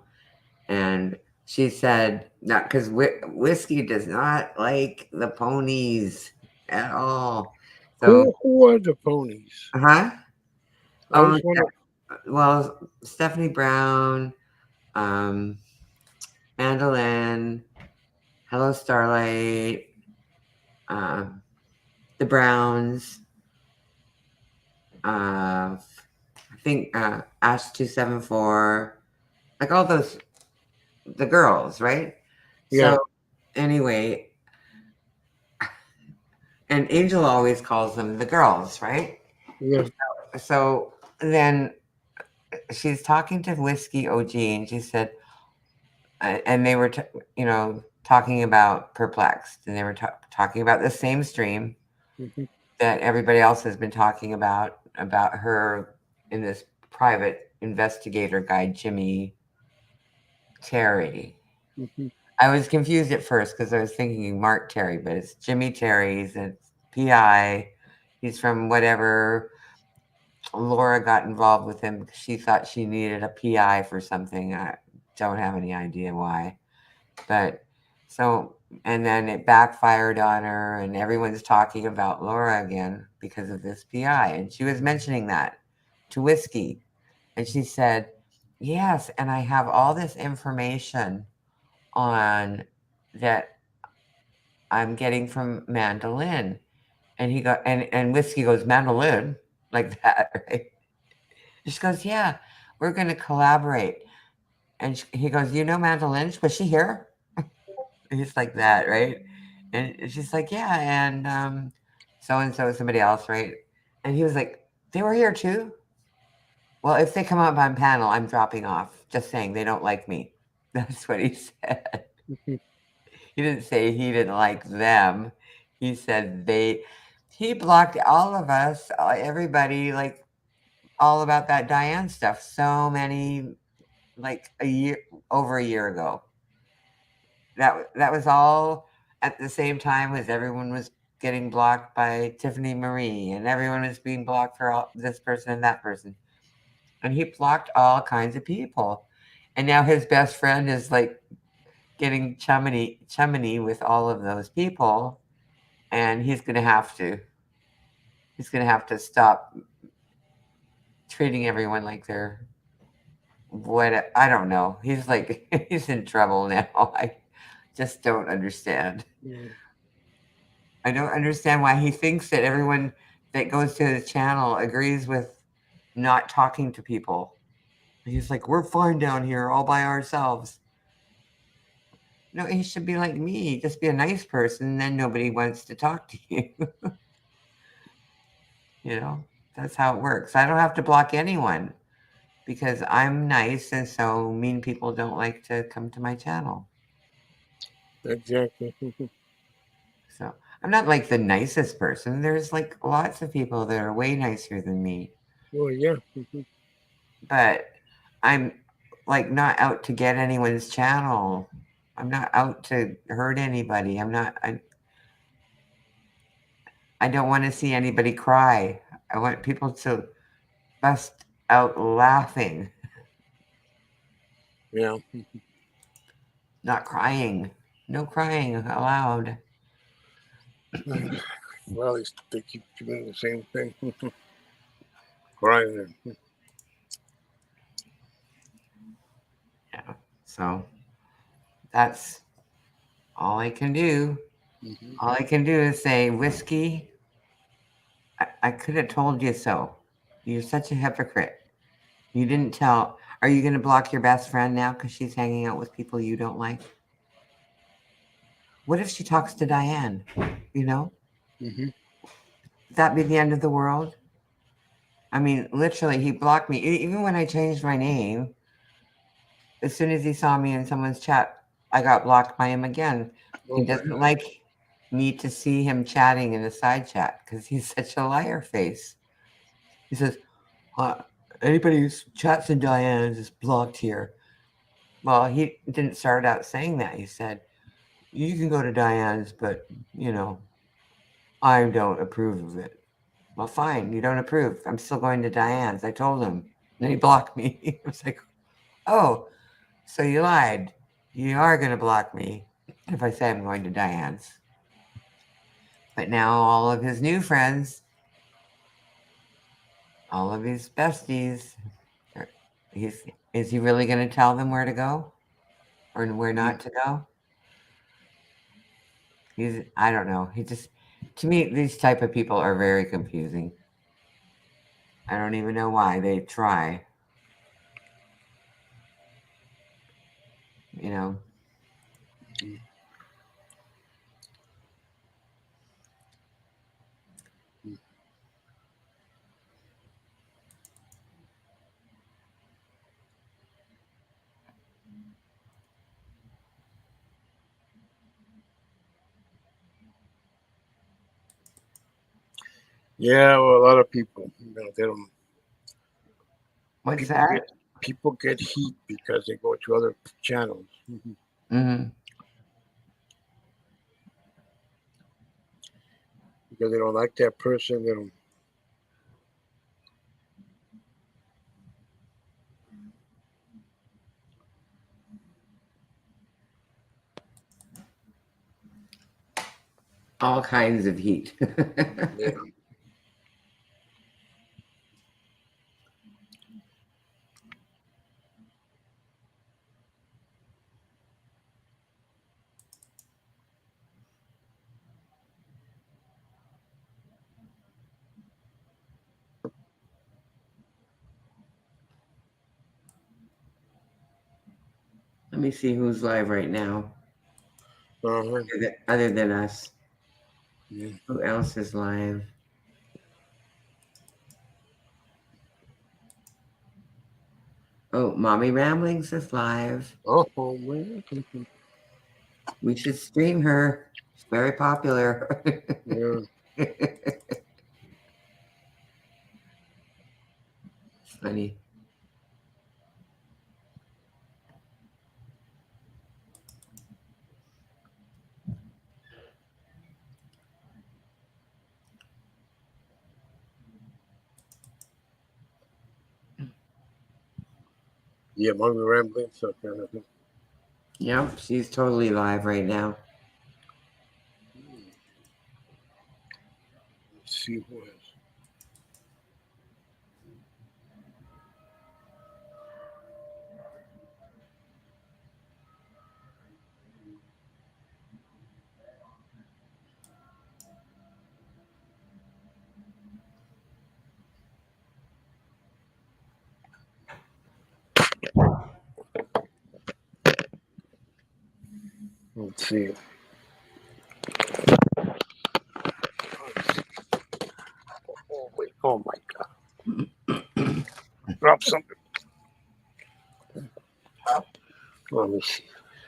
C: and she said not because Whiskey does not like the ponies at all. So,
A: Who are the ponies?
C: huh?
A: I
C: Oh,
A: was wondering.
C: well, Stephanie Brown, um, Mandolin, Hello Starlight, the Browns, I think Ash 274, like all those the girls, right?
A: Yeah.
C: So anyway, and Angel always calls them the girls, right?
A: Yeah.
C: So then she's talking to Whiskey OG, and she said, and they were, talking about Perplexed, and they were talking about the same stream
A: Mhm.
C: that everybody else has been talking about her in this private investigator guy, Jimmy Terry.
A: Mhm.
C: I was confused at first because I was thinking Mark Terry, but it's Jimmy Terry's. It's PI. He's from whatever. Laura got involved with him because she thought she needed a PI for something. I don't have any idea why. But so, and then it backfired on her, and everyone's talking about Laura again because of this PI. And she was mentioning that to Whiskey. And she said, yes, and I have all this information on that I'm getting from Mandolin. And he got and Whiskey goes, Mandolin, like that, right? She goes, yeah, we're going to collaborate. And he goes, you know Mandolin? Was she here? He's like that, right? And she's like, yeah, and so somebody else, right? And he was like, they were here too. Well, if they come up on panel, I'm dropping off. Just saying, they don't like me. That's what he said.
A: Mhm.
C: He didn't say he didn't like them. He said he blocked all of us, everybody, like all about that Diane stuff. So many, like over a year ago. That was all at the same time as everyone was getting blocked by Tiffany Marie, and everyone was being blocked for this person and that person, and he blocked all kinds of people, and now his best friend is like getting chummy with all of those people, and he's gonna have to stop treating everyone like they're what I don't know. He's like he's in trouble now. I just don't understand.
A: Yeah.
C: I don't understand why he thinks that everyone that goes to his channel agrees with not talking to people. He's like, we're fine down here all by ourselves. No, he should be like me, just be a nice person, then nobody wants to talk to you. You know, that's how it works. I don't have to block anyone because I'm nice, and so mean people don't like to come to my channel.
A: Exactly.
C: So I'm not like the nicest person. There's like lots of people that are way nicer than me.
A: Oh yeah. Mhm.
C: But I'm like not out to get anyone's channel. I'm not out to hurt anybody. I don't want to see anybody cry. I want people to bust out laughing,
A: Yeah.
C: not crying. No crying allowed.
A: Well, they keep doing the same thing. Crying.
C: Yeah. So that's all I can do.
A: Mhm.
C: All I can do is say, Whiskey, I could have told you so. You're such a hypocrite. You didn't tell. Are you going to block your best friend now because she's hanging out with people you don't like? What if she talks to Diane? You know,
A: Mhm.
C: would that be the end of the world? I mean, literally, he blocked me. Even when I changed my name, as soon as he saw me in someone's chat, I got blocked by him again. He
A: Oh my
C: doesn't like me to see him chatting in a side chat because he's such a liar face. He says, uh, anybody who chats in Diane's is blocked here. Well, he didn't start out saying that. He said, you can go to Diane's, but, you know, I don't approve of it. Well, fine, you don't approve. I'm still going to Diane's. I told him. And then he blocked me. I was like, oh, so you lied. You are going to block me if I say I'm going to Diane's. But now all of his new friends, all of his besties, Is he really going to tell them where to go or where not to go? I don't know. To me, these type of people are very confusing. I don't even know why they try. You know.
A: Yeah, well, a lot of people, they don't.
C: What's
A: People
C: that?
A: get heat because they go to other channels.
C: Mm-hmm.
A: Because they don't like that person. They don't.
C: All kinds of heat.
A: Yeah.
C: Let me see who's live right now,
A: Uh-huh.
C: other than us.
A: Yeah.
C: Who else is live? Oh, Mommy Ramblings is live.
A: Oh, man.
C: We should stream her. She's very popular.
A: Yeah.
C: It's funny.
A: Yeah, Mommy Rambling. So, kind of.
C: Yep, she's totally live right now.
A: Let's see who has. Let's see. Oh, wait. Oh, my God. Drop something. Let me see.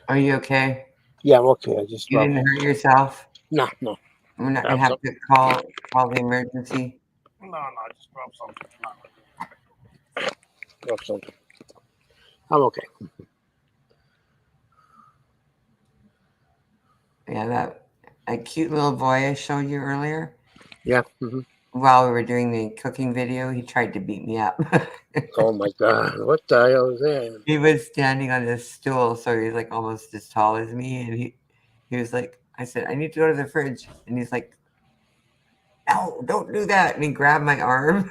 C: Are you okay?
A: Yeah, I'm okay. I just
C: You
A: dropped.
C: didn't hurt yourself?
A: No, no.
C: We're not gonna
A: Drop
C: have
A: something.
C: to call the emergency.
A: No, just drop something. Drop something. I'm okay.
C: Yeah, that cute little boy I showed you earlier.
A: Yeah. Mm-hmm.
C: While we were doing the cooking video, he tried to beat me up.
A: Oh, my God. What the hell is that?
C: He was standing on this stool, so he's like almost as tall as me, and he was like, I said, I need to go to the fridge, and he's like, no, don't do that, and he grabbed my arm,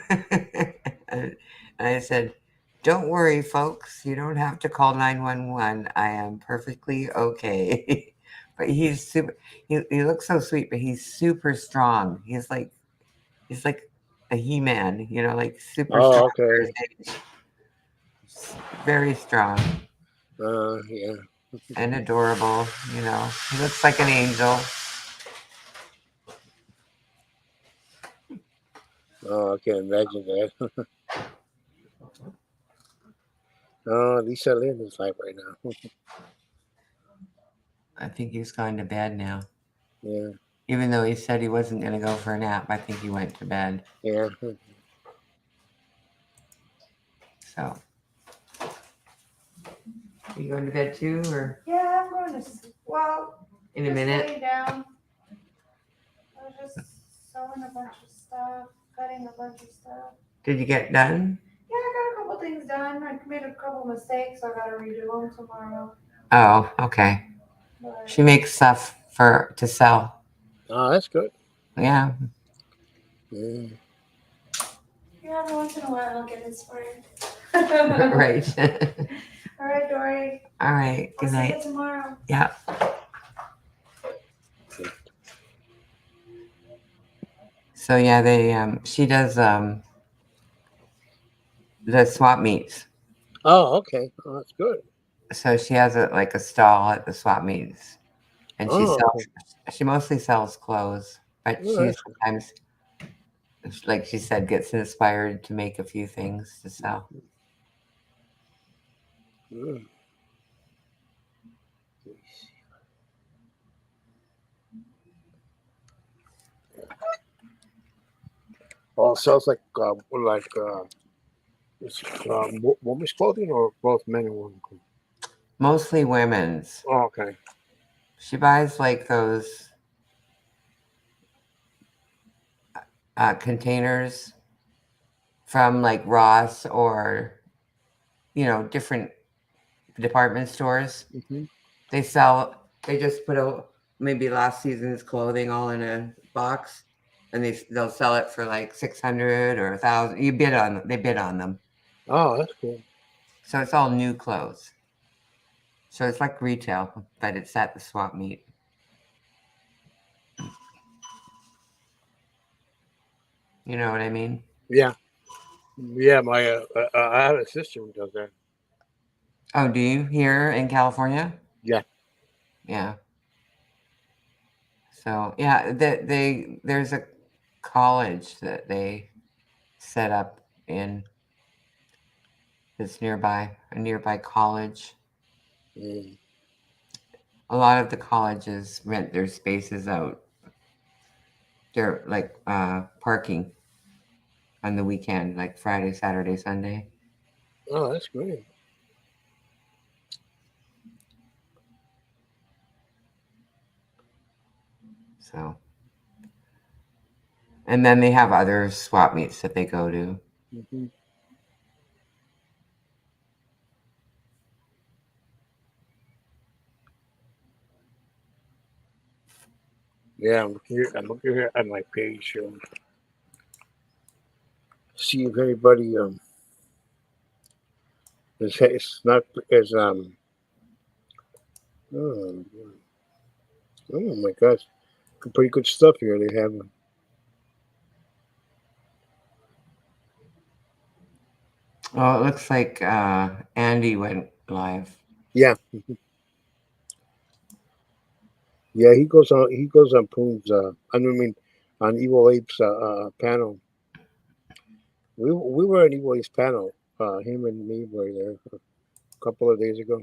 C: and I said, don't worry, folks, you don't have to call 911. I am perfectly okay. But he's super. He looks so sweet, but he's super strong. He's like a He-Man, like super strong
A: Oh,
C: for
A: okay.
C: his age. Very strong.
A: Yeah.
C: And adorable, He looks like an angel.
A: Oh, I can't imagine that. Oh, Lisa Lynn is live right now.
C: I think he's gone to bed now.
A: Yeah.
C: Even though he said he wasn't going to go for a nap, I think he went to bed.
A: Yeah.
C: So, are you going to bed too, or
D: Yeah, I'm going to sleep. Well,
C: in a
D: just
C: minute?
D: laying down. I was just sewing a bunch of stuff, cutting a bunch of stuff.
C: Did you get done?
D: Yeah, I got a couple things done. I made a couple mistakes. I got to redo them tomorrow.
C: Oh, okay.
D: But
C: She makes stuff to sell.
A: Oh, that's good.
C: Yeah.
A: Yeah.
D: yeah, every once in a while I'll get inspired.
C: Right.
D: All right, Dory.
C: All right.
D: I'll
C: Good
D: see you
C: night.
D: tomorrow.
C: Yeah. So yeah, they she does the swap meets.
A: Oh, okay. Oh, that's good.
C: So she has a stall at the swap meets, and
A: Oh, okay.
C: she mostly sells clothes, but
A: Oh,
C: she
A: that's good.
C: sometimes, like she said, gets inspired to make a few things to sell.
A: Mm. Oh, it sounds it's, women's clothing or both men and women clothing?
C: Mostly women's.
A: Oh, okay.
C: She buys like those containers from like Ross or different department stores.
A: Hmm.
C: They sell. They just put maybe last season's clothing all in a box, and they'll sell it for like 600 or 1,000. You bid on. They bid on them,
A: Oh, that's cool.
C: so it's all new clothes. So it's like retail, but it's at the swap meet. You know what I mean?
A: Yeah, yeah. My I have a sister who does that.
C: Oh, do you here in California?
A: Yeah.
C: Yeah. So yeah, there's a college that they set up in that's nearby, a nearby college.
A: Mm.
C: A lot of the colleges rent their spaces out. They're like parking on the weekend, like Friday, Saturday, Sunday.
A: Oh, that's great.
C: So, and then they have other swap meets that they go to.
A: Hmm. Yeah, I'm looking here at my page. See if anybody it's not as oh, oh my gosh, pretty good stuff here. They have
C: Oh, it looks like Andy went live.
A: yeah, yeah. He goes on Poon's I mean on Evil Ape's panel. We were on Evil Ape's panel. Him and me were there a couple of days ago.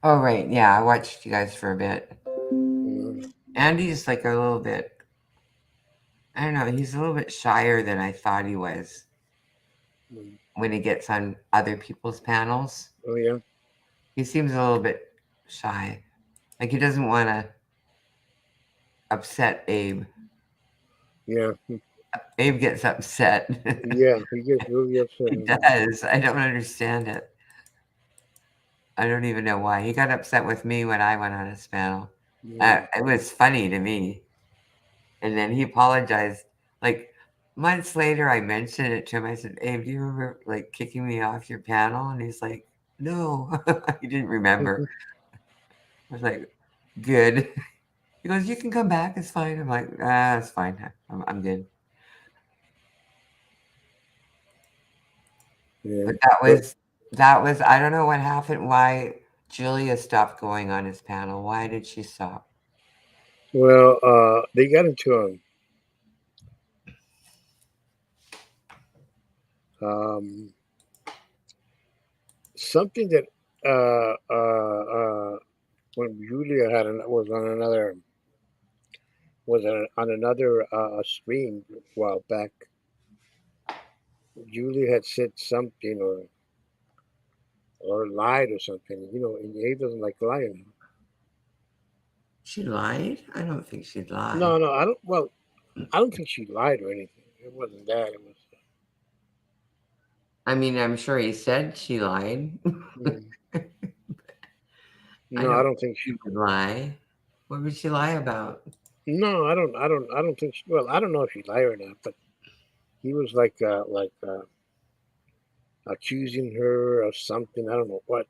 C: Oh, right. Yeah, I watched you guys for a bit.
A: Mm,
C: Andy's like a little bit, I don't know, he's a little bit shyer than I thought he was
A: mm.
C: when he gets on other people's panels.
A: Oh yeah,
C: He seems a little bit shy. Like he doesn't want to upset Abe.
A: yeah,
C: Abe gets upset.
A: yeah. He gets really upset.
C: He does. I don't understand it. I don't even know why. He got upset with me when I went on his panel.
A: Yeah.
C: It was funny to me. And then he apologized. Like months later, I mentioned it to him. I said, Abe, do you remember like kicking me off your panel? And he's like, no, he didn't remember. I was like, good. He goes, you can come back. It's fine. I'm like, it's fine. I'm good.
A: Yeah,
C: But
A: but
C: that was, I don't know what happened, why Julia stopped going on his panel. Why did she stop?
A: well, they got into something that when Julia was on another stream a while back. Julia had said something or lied or something. And he doesn't like lying.
C: She lied? I don't think she'd lie.
A: No, no, I don't. Well, I don't think she lied or anything. It wasn't that. It was.
C: I mean, I'm sure he said she lied.
A: Mm,
C: I
A: no, I
C: don't
A: don't think
C: think
A: she.
C: she would lie. What would she lie about?
A: No, I don't. I don't think. Well, I don't know if she lied or not, but he was accusing her of something. I don't know what.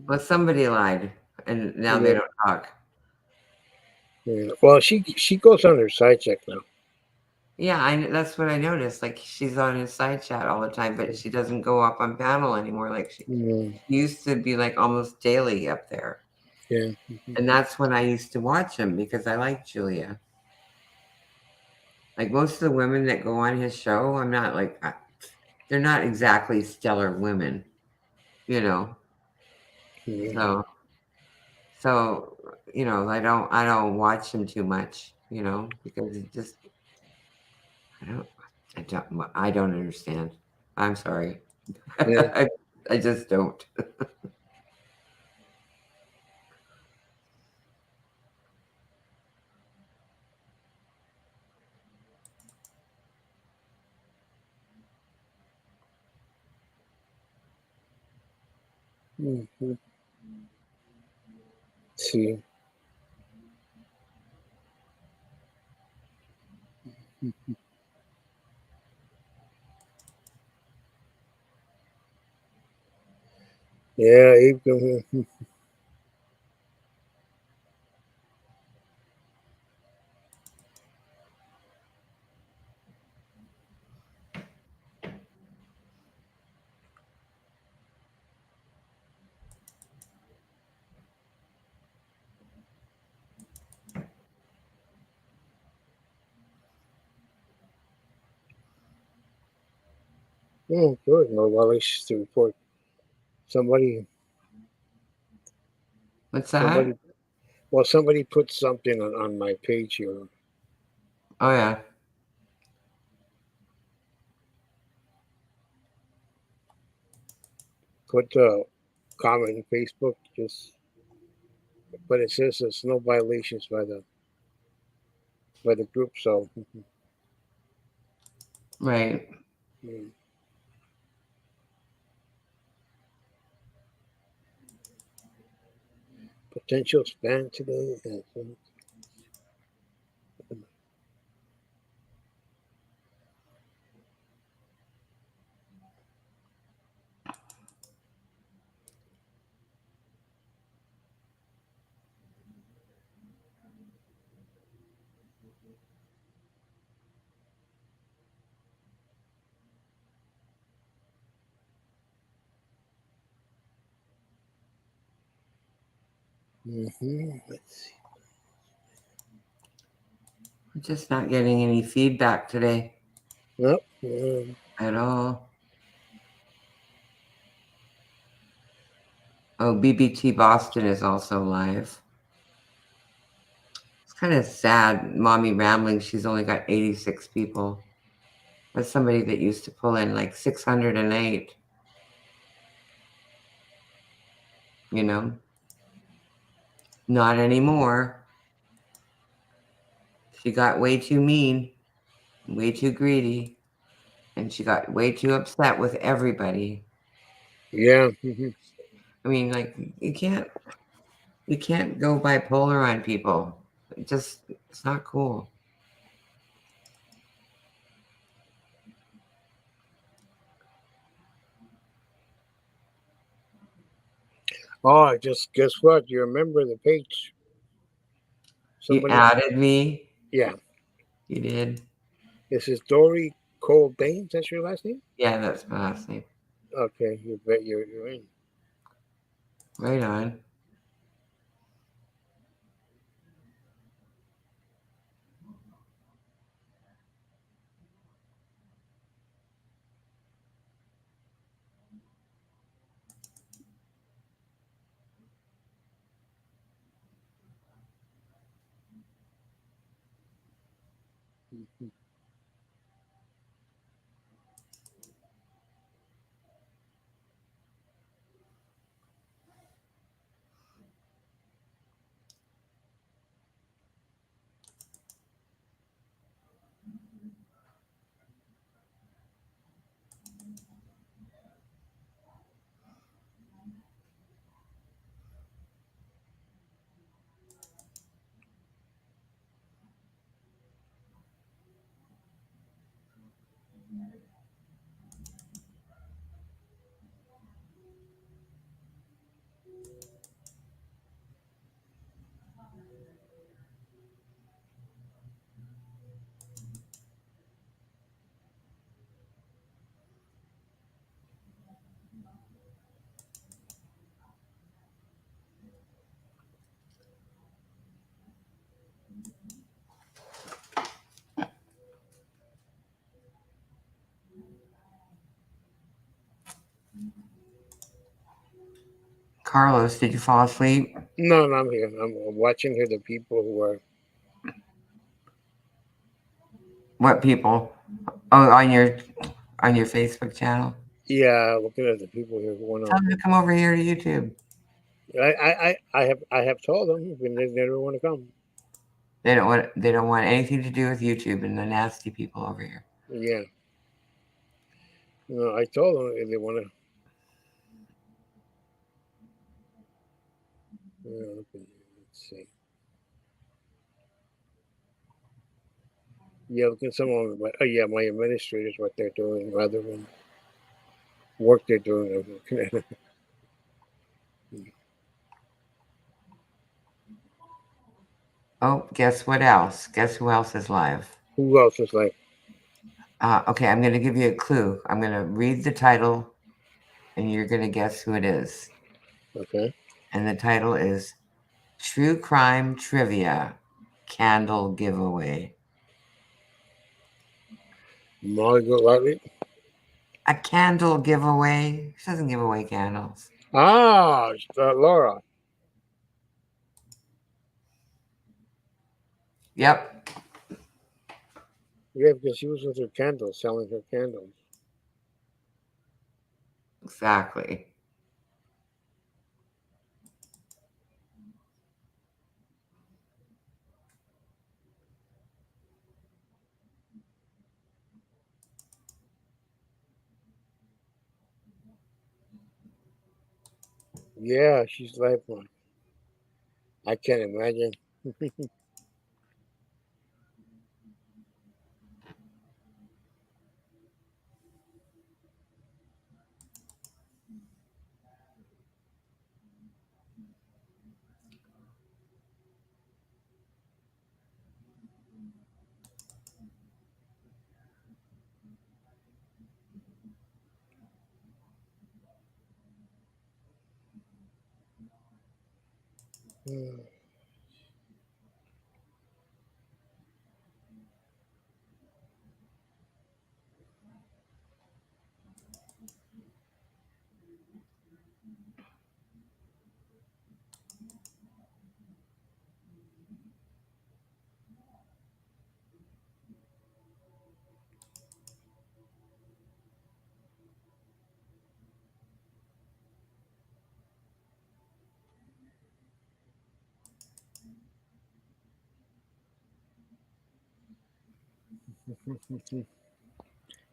C: Well, somebody lied, and now they
A: Yeah,
C: don't talk.
A: yeah. Well, she goes on her side check now.
C: Yeah, that's what I noticed. Like she's on his side chat all the time, but she doesn't go up on panel anymore. Like
A: Mm,
C: she used to be like almost daily up there.
A: yeah.
C: And that's when I used to watch him because I like Julia. Like most of the women that go on his show, I'm not like they're not exactly stellar women, you know.
A: Yeah.
C: So so I don't watch him too much, because it just I don't I don't understand. I'm sorry.
A: Yeah.
C: I just don't.
A: Mhm. See. Yeah, Abe. Oh, good. No violations to report. Somebody,
C: What's that?
A: somebody. Well, somebody put something on my page here.
C: Oh yeah.
A: Put a comment on Facebook. But it says there's no violations by the group. So
C: Right.
A: mm, potential span today. Let's see.
C: I'm just not getting any feedback today
A: Nope.
C: at all. Oh, BBT Boston is also live. It's kind of sad. Mommy Rambling, she's only got 86 people. That's somebody that used to pull in like 608, you know? Not anymore. She got way too mean, way too greedy, and she got way too upset with everybody.
A: Yeah.
C: I mean, like you can't go bipolar on people. It's not cool.
A: Oh, I just guess what? You remember the page?
C: You
A: Somebody.
C: added me.
A: Yeah.
C: You did.
A: This is Dory Cole Baines. That's your last name?
C: Yeah, that's my last name.
A: Okay. You bet you're in.
C: Right on. Carlos, did you fall asleep?
A: No, no, I'm here. I'm watching here the people who are.
C: What people? Oh, on your Facebook channel.
A: Yeah, looking at the people here who want
C: Tell them to come over here to YouTube.
A: I have told them, and they never want to come.
C: They don't want anything to do with YouTube and the nasty people over here.
A: Yeah. No, I told them if they want to. Yeah, let's see. Yeah, look at some of my. Oh yeah, my administrators, what they're doing rather than work they're doing.
C: Oh, guess what else? Guess who else is live?
A: Who else is like?
C: Okay, I'm going to give you a clue. I'm going to read the title, and you're going to guess who it is.
A: Okay.
C: And the title is True Crime Trivia Candle Giveaway.
A: Molly Goodlotty.
C: A candle giveaway? She doesn't give away candles.
A: Ah, Laura.
C: Yep.
A: Yeah, because she was with her candles, selling her candles.
C: Exactly.
A: Yeah, she's like one. I can't imagine. Hmm.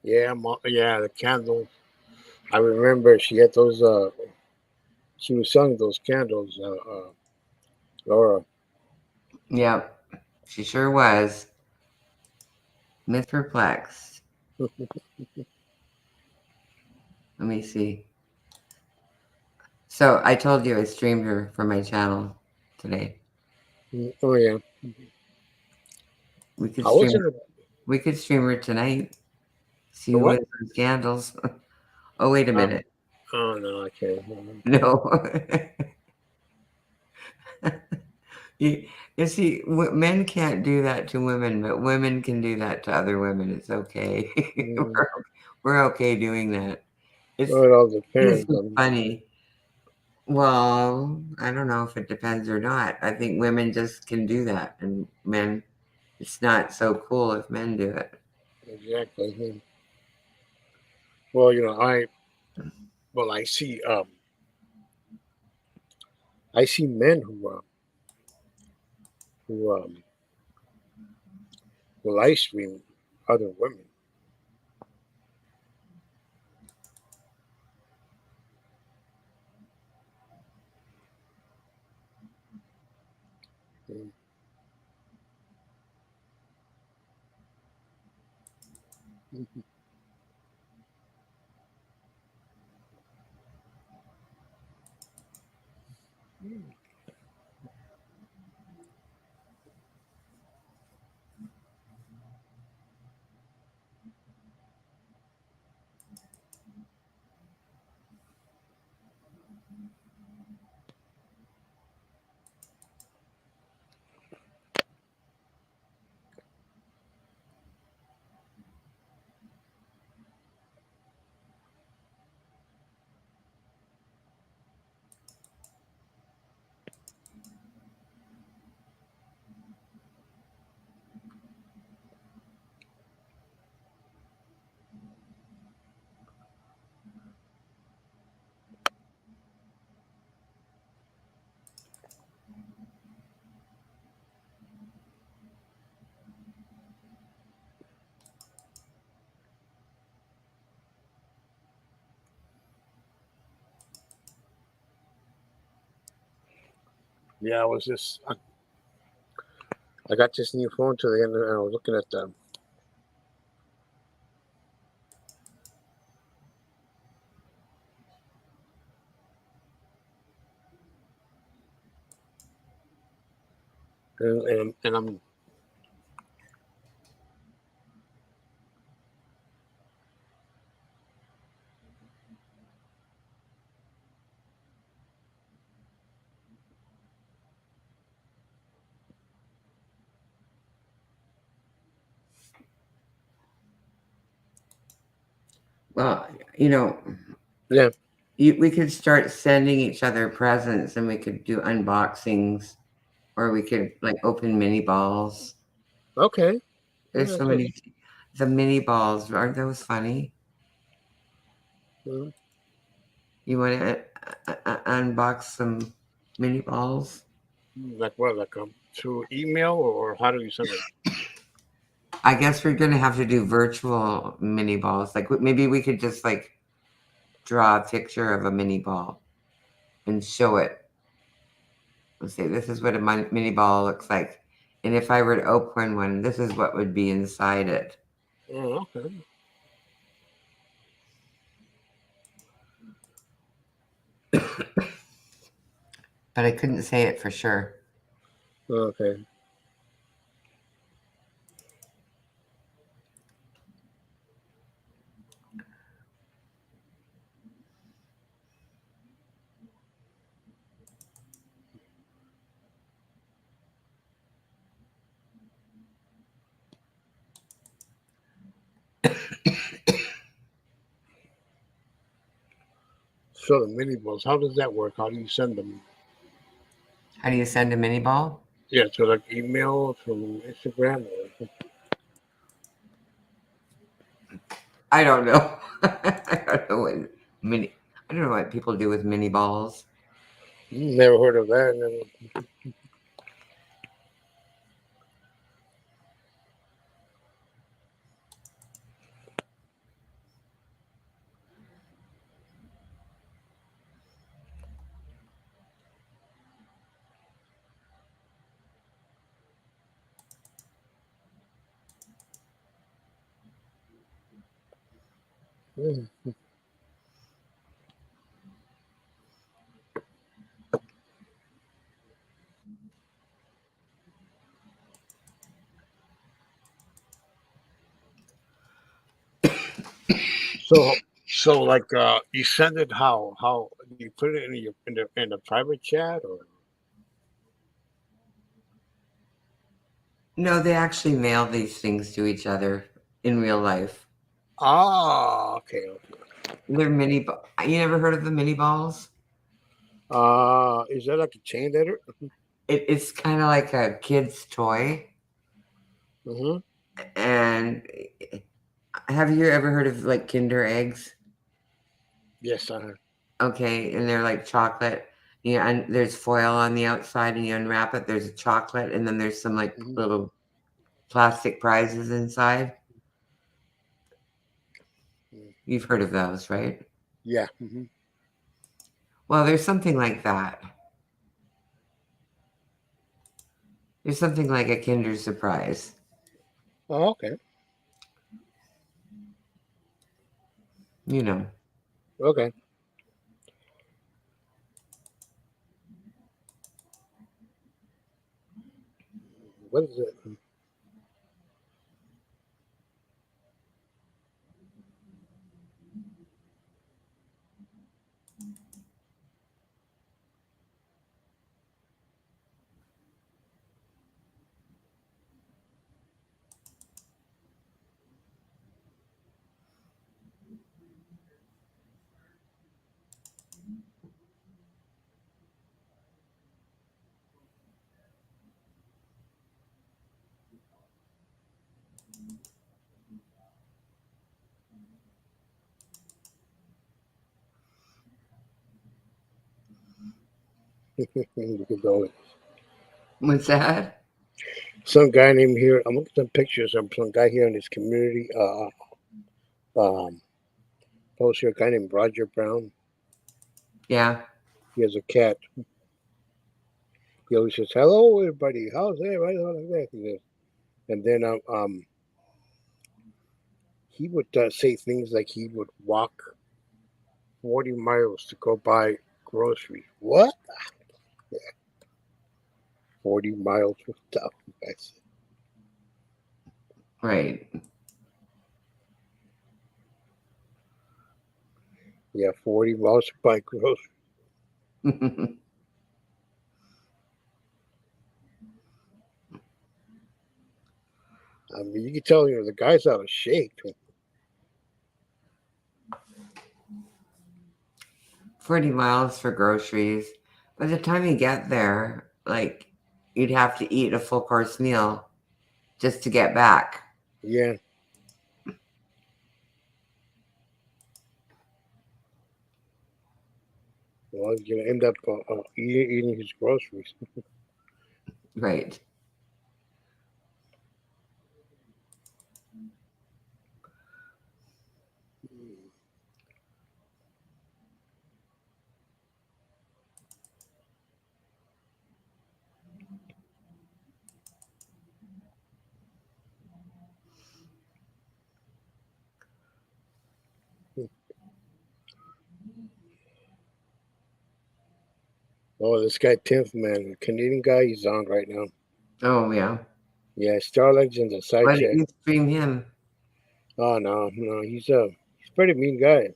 A: Yeah, yeah, the candles. I remember she had those. She was selling those candles. Laura.
C: Yep. She sure was. Miss Perplexed. Let me see. So I told you I streamed her for my channel today.
A: Oh yeah.
C: We could
A: How was
C: stream.
A: it?
C: We could stream her tonight. See
A: The
C: who
A: what?
C: wins those candles. Oh, wait a
A: Uh,
C: minute.
A: oh no, I can't.
C: No. You see, men can't do that to women, but women can do that to other women. It's okay.
A: Mm,
C: we're okay doing that.
A: well, it all
C: It's
A: depends.
C: funny. Well, I don't know if it depends or not. I think women just can do that, and men, it's not so cool if men do it.
A: Exactly. Well, well, I see men who will live stream other women. Mm. Yeah, I got this new phone today, and I was looking at the. And I'm
C: Well, you know,
A: yeah.
C: we could start sending each other presents, and we could do unboxings, or we could like open mini balls.
A: Okay.
C: There's
A: Yeah,
C: so many. The mini balls, aren't those funny?
A: so,
C: You want to unbox some mini balls?
A: like what? Like through email, or how do you send them?
C: I guess we're gonna have to do virtual mini balls. Like maybe we could just like draw a picture of a mini ball and show it. Let's say this is what a mini ball looks like, and if I were to open one, this is what would be inside it.
A: Oh, okay.
C: But I couldn't say it for sure.
A: Okay. So the mini balls, how does that work? How do you send them?
C: How do you send a mini ball?
A: Yeah, to like email, to Instagram, or
C: I don't know. I don't know what mini. I don't know what people do with mini balls.
A: never heard of that. Never. Hmm. So like you send it how? How do you put it in your in the private chat or?
C: No, they actually mail these things to each other in real life.
A: Ah, okay, okay.
C: They're mini. You never heard of the mini balls?
A: Is that like a chain letter?
C: It's kind of like a kid's toy.
A: Mm-hmm.
C: And have you ever heard of like Kinder eggs?
A: Yes, I have.
C: Okay, and they're like chocolate. Yeah, and there's foil on the outside, and you unwrap it. There's a chocolate, and then there's some like
A: Mm-hmm.
C: little plastic prizes inside. You've heard of those, right?
A: Yeah. Mm-hmm.
C: Well, there's something like that. There's something like a Kinder Surprise.
A: Oh, okay.
C: You know.
A: Okay. What is it? You can go.
C: What's that?
A: Some guy named here. I'm looking at some pictures of some guy here in this community. Um, post here. A guy named Roger Brown.
C: Yeah.
A: He has a cat. he always says, "Hello, everybody. How's everybody?" Like that. He says. And then he would say things like he would walk 40 miles to go buy groceries. What? Yeah, 40 miles for stuff. That's
C: Right.
A: yeah, 40 miles to buy groceries. I mean, you can tell the guy's out of shape.
C: 40 miles for groceries. By the time you get there, like, you'd have to eat a full course meal just to get back.
A: Yeah. Well, he's gonna end up eating his groceries.
C: Right.
A: Oh, this guy Tiff, man, the Canadian guy, he's on right now.
C: Oh, yeah.
A: Yeah, Star Legends and side
C: Why did
A: check.
C: you stream him?
A: Oh no, he's a pretty mean guy.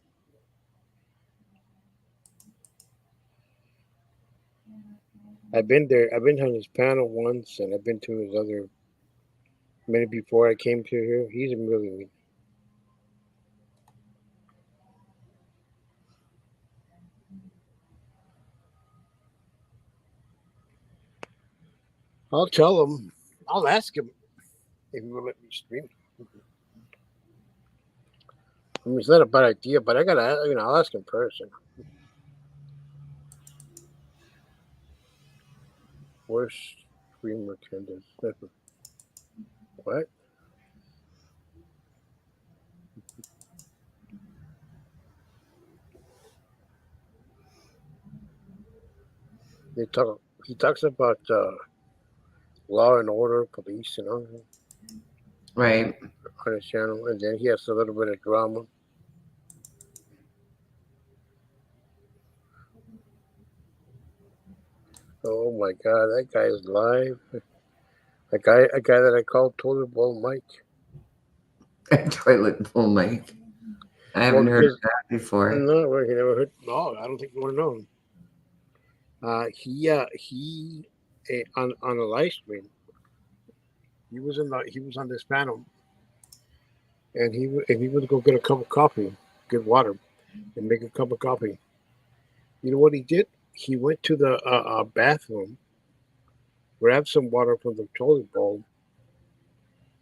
A: I've been there. I've been on his panel once, and I've been to his other minute before I came to here. He's really mean. I'll tell him. I'll ask him if he will let me stream. I mean, it's not a bad idea, but I gotta, I'll ask him first. Worst streamer attendance. What? They talk. He talks about law and order, police,
C: Right.
A: on his channel, and then he has a little bit of drama. Oh my God, that guy is live. A guy that I called Toilet Bowl Mike.
C: Toilet bowl Mike. I haven't heard of that before.
A: No, well, he never heard. No, I don't think you want to know him. He on a live stream. He was on this panel, and he would go get a cup of coffee, get water, and make a cup of coffee. You know what he did? He went to the bathroom, grabbed some water from the toilet bowl,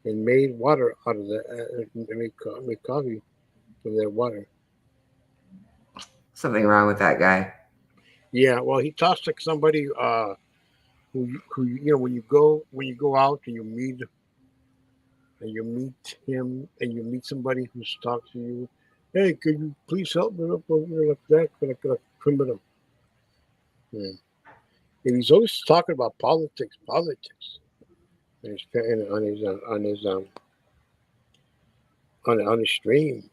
A: and made water out of made coffee from that water.
C: Something wrong with that guy.
A: Yeah, well, he talks like somebody who when you go out and you meet him and you meet somebody who's talked to you. Hey, could you please help me up over here like that, like a criminal? Yeah. And he's always talking about politics, on his stream.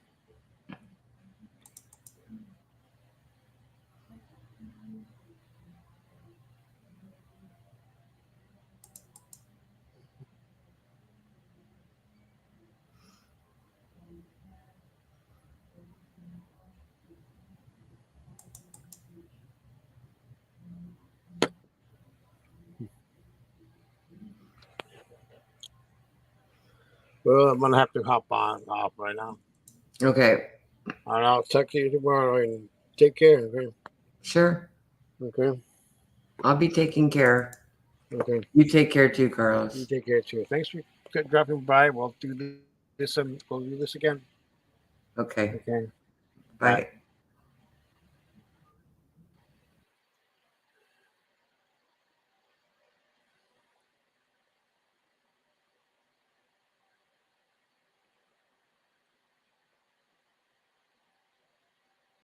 A: Well, I'm gonna have to hop off right now.
C: Okay.
A: And I'll talk to you tomorrow and take care. Okay.
C: Sure.
A: Okay.
C: I'll be taking care.
A: Okay.
C: You take care too,
A: You
C: Carlos.
A: take care too. Thanks for dropping by. We'll do this. We'll do this again.
C: Okay.
A: Okay.
C: Bye.
A: Bye.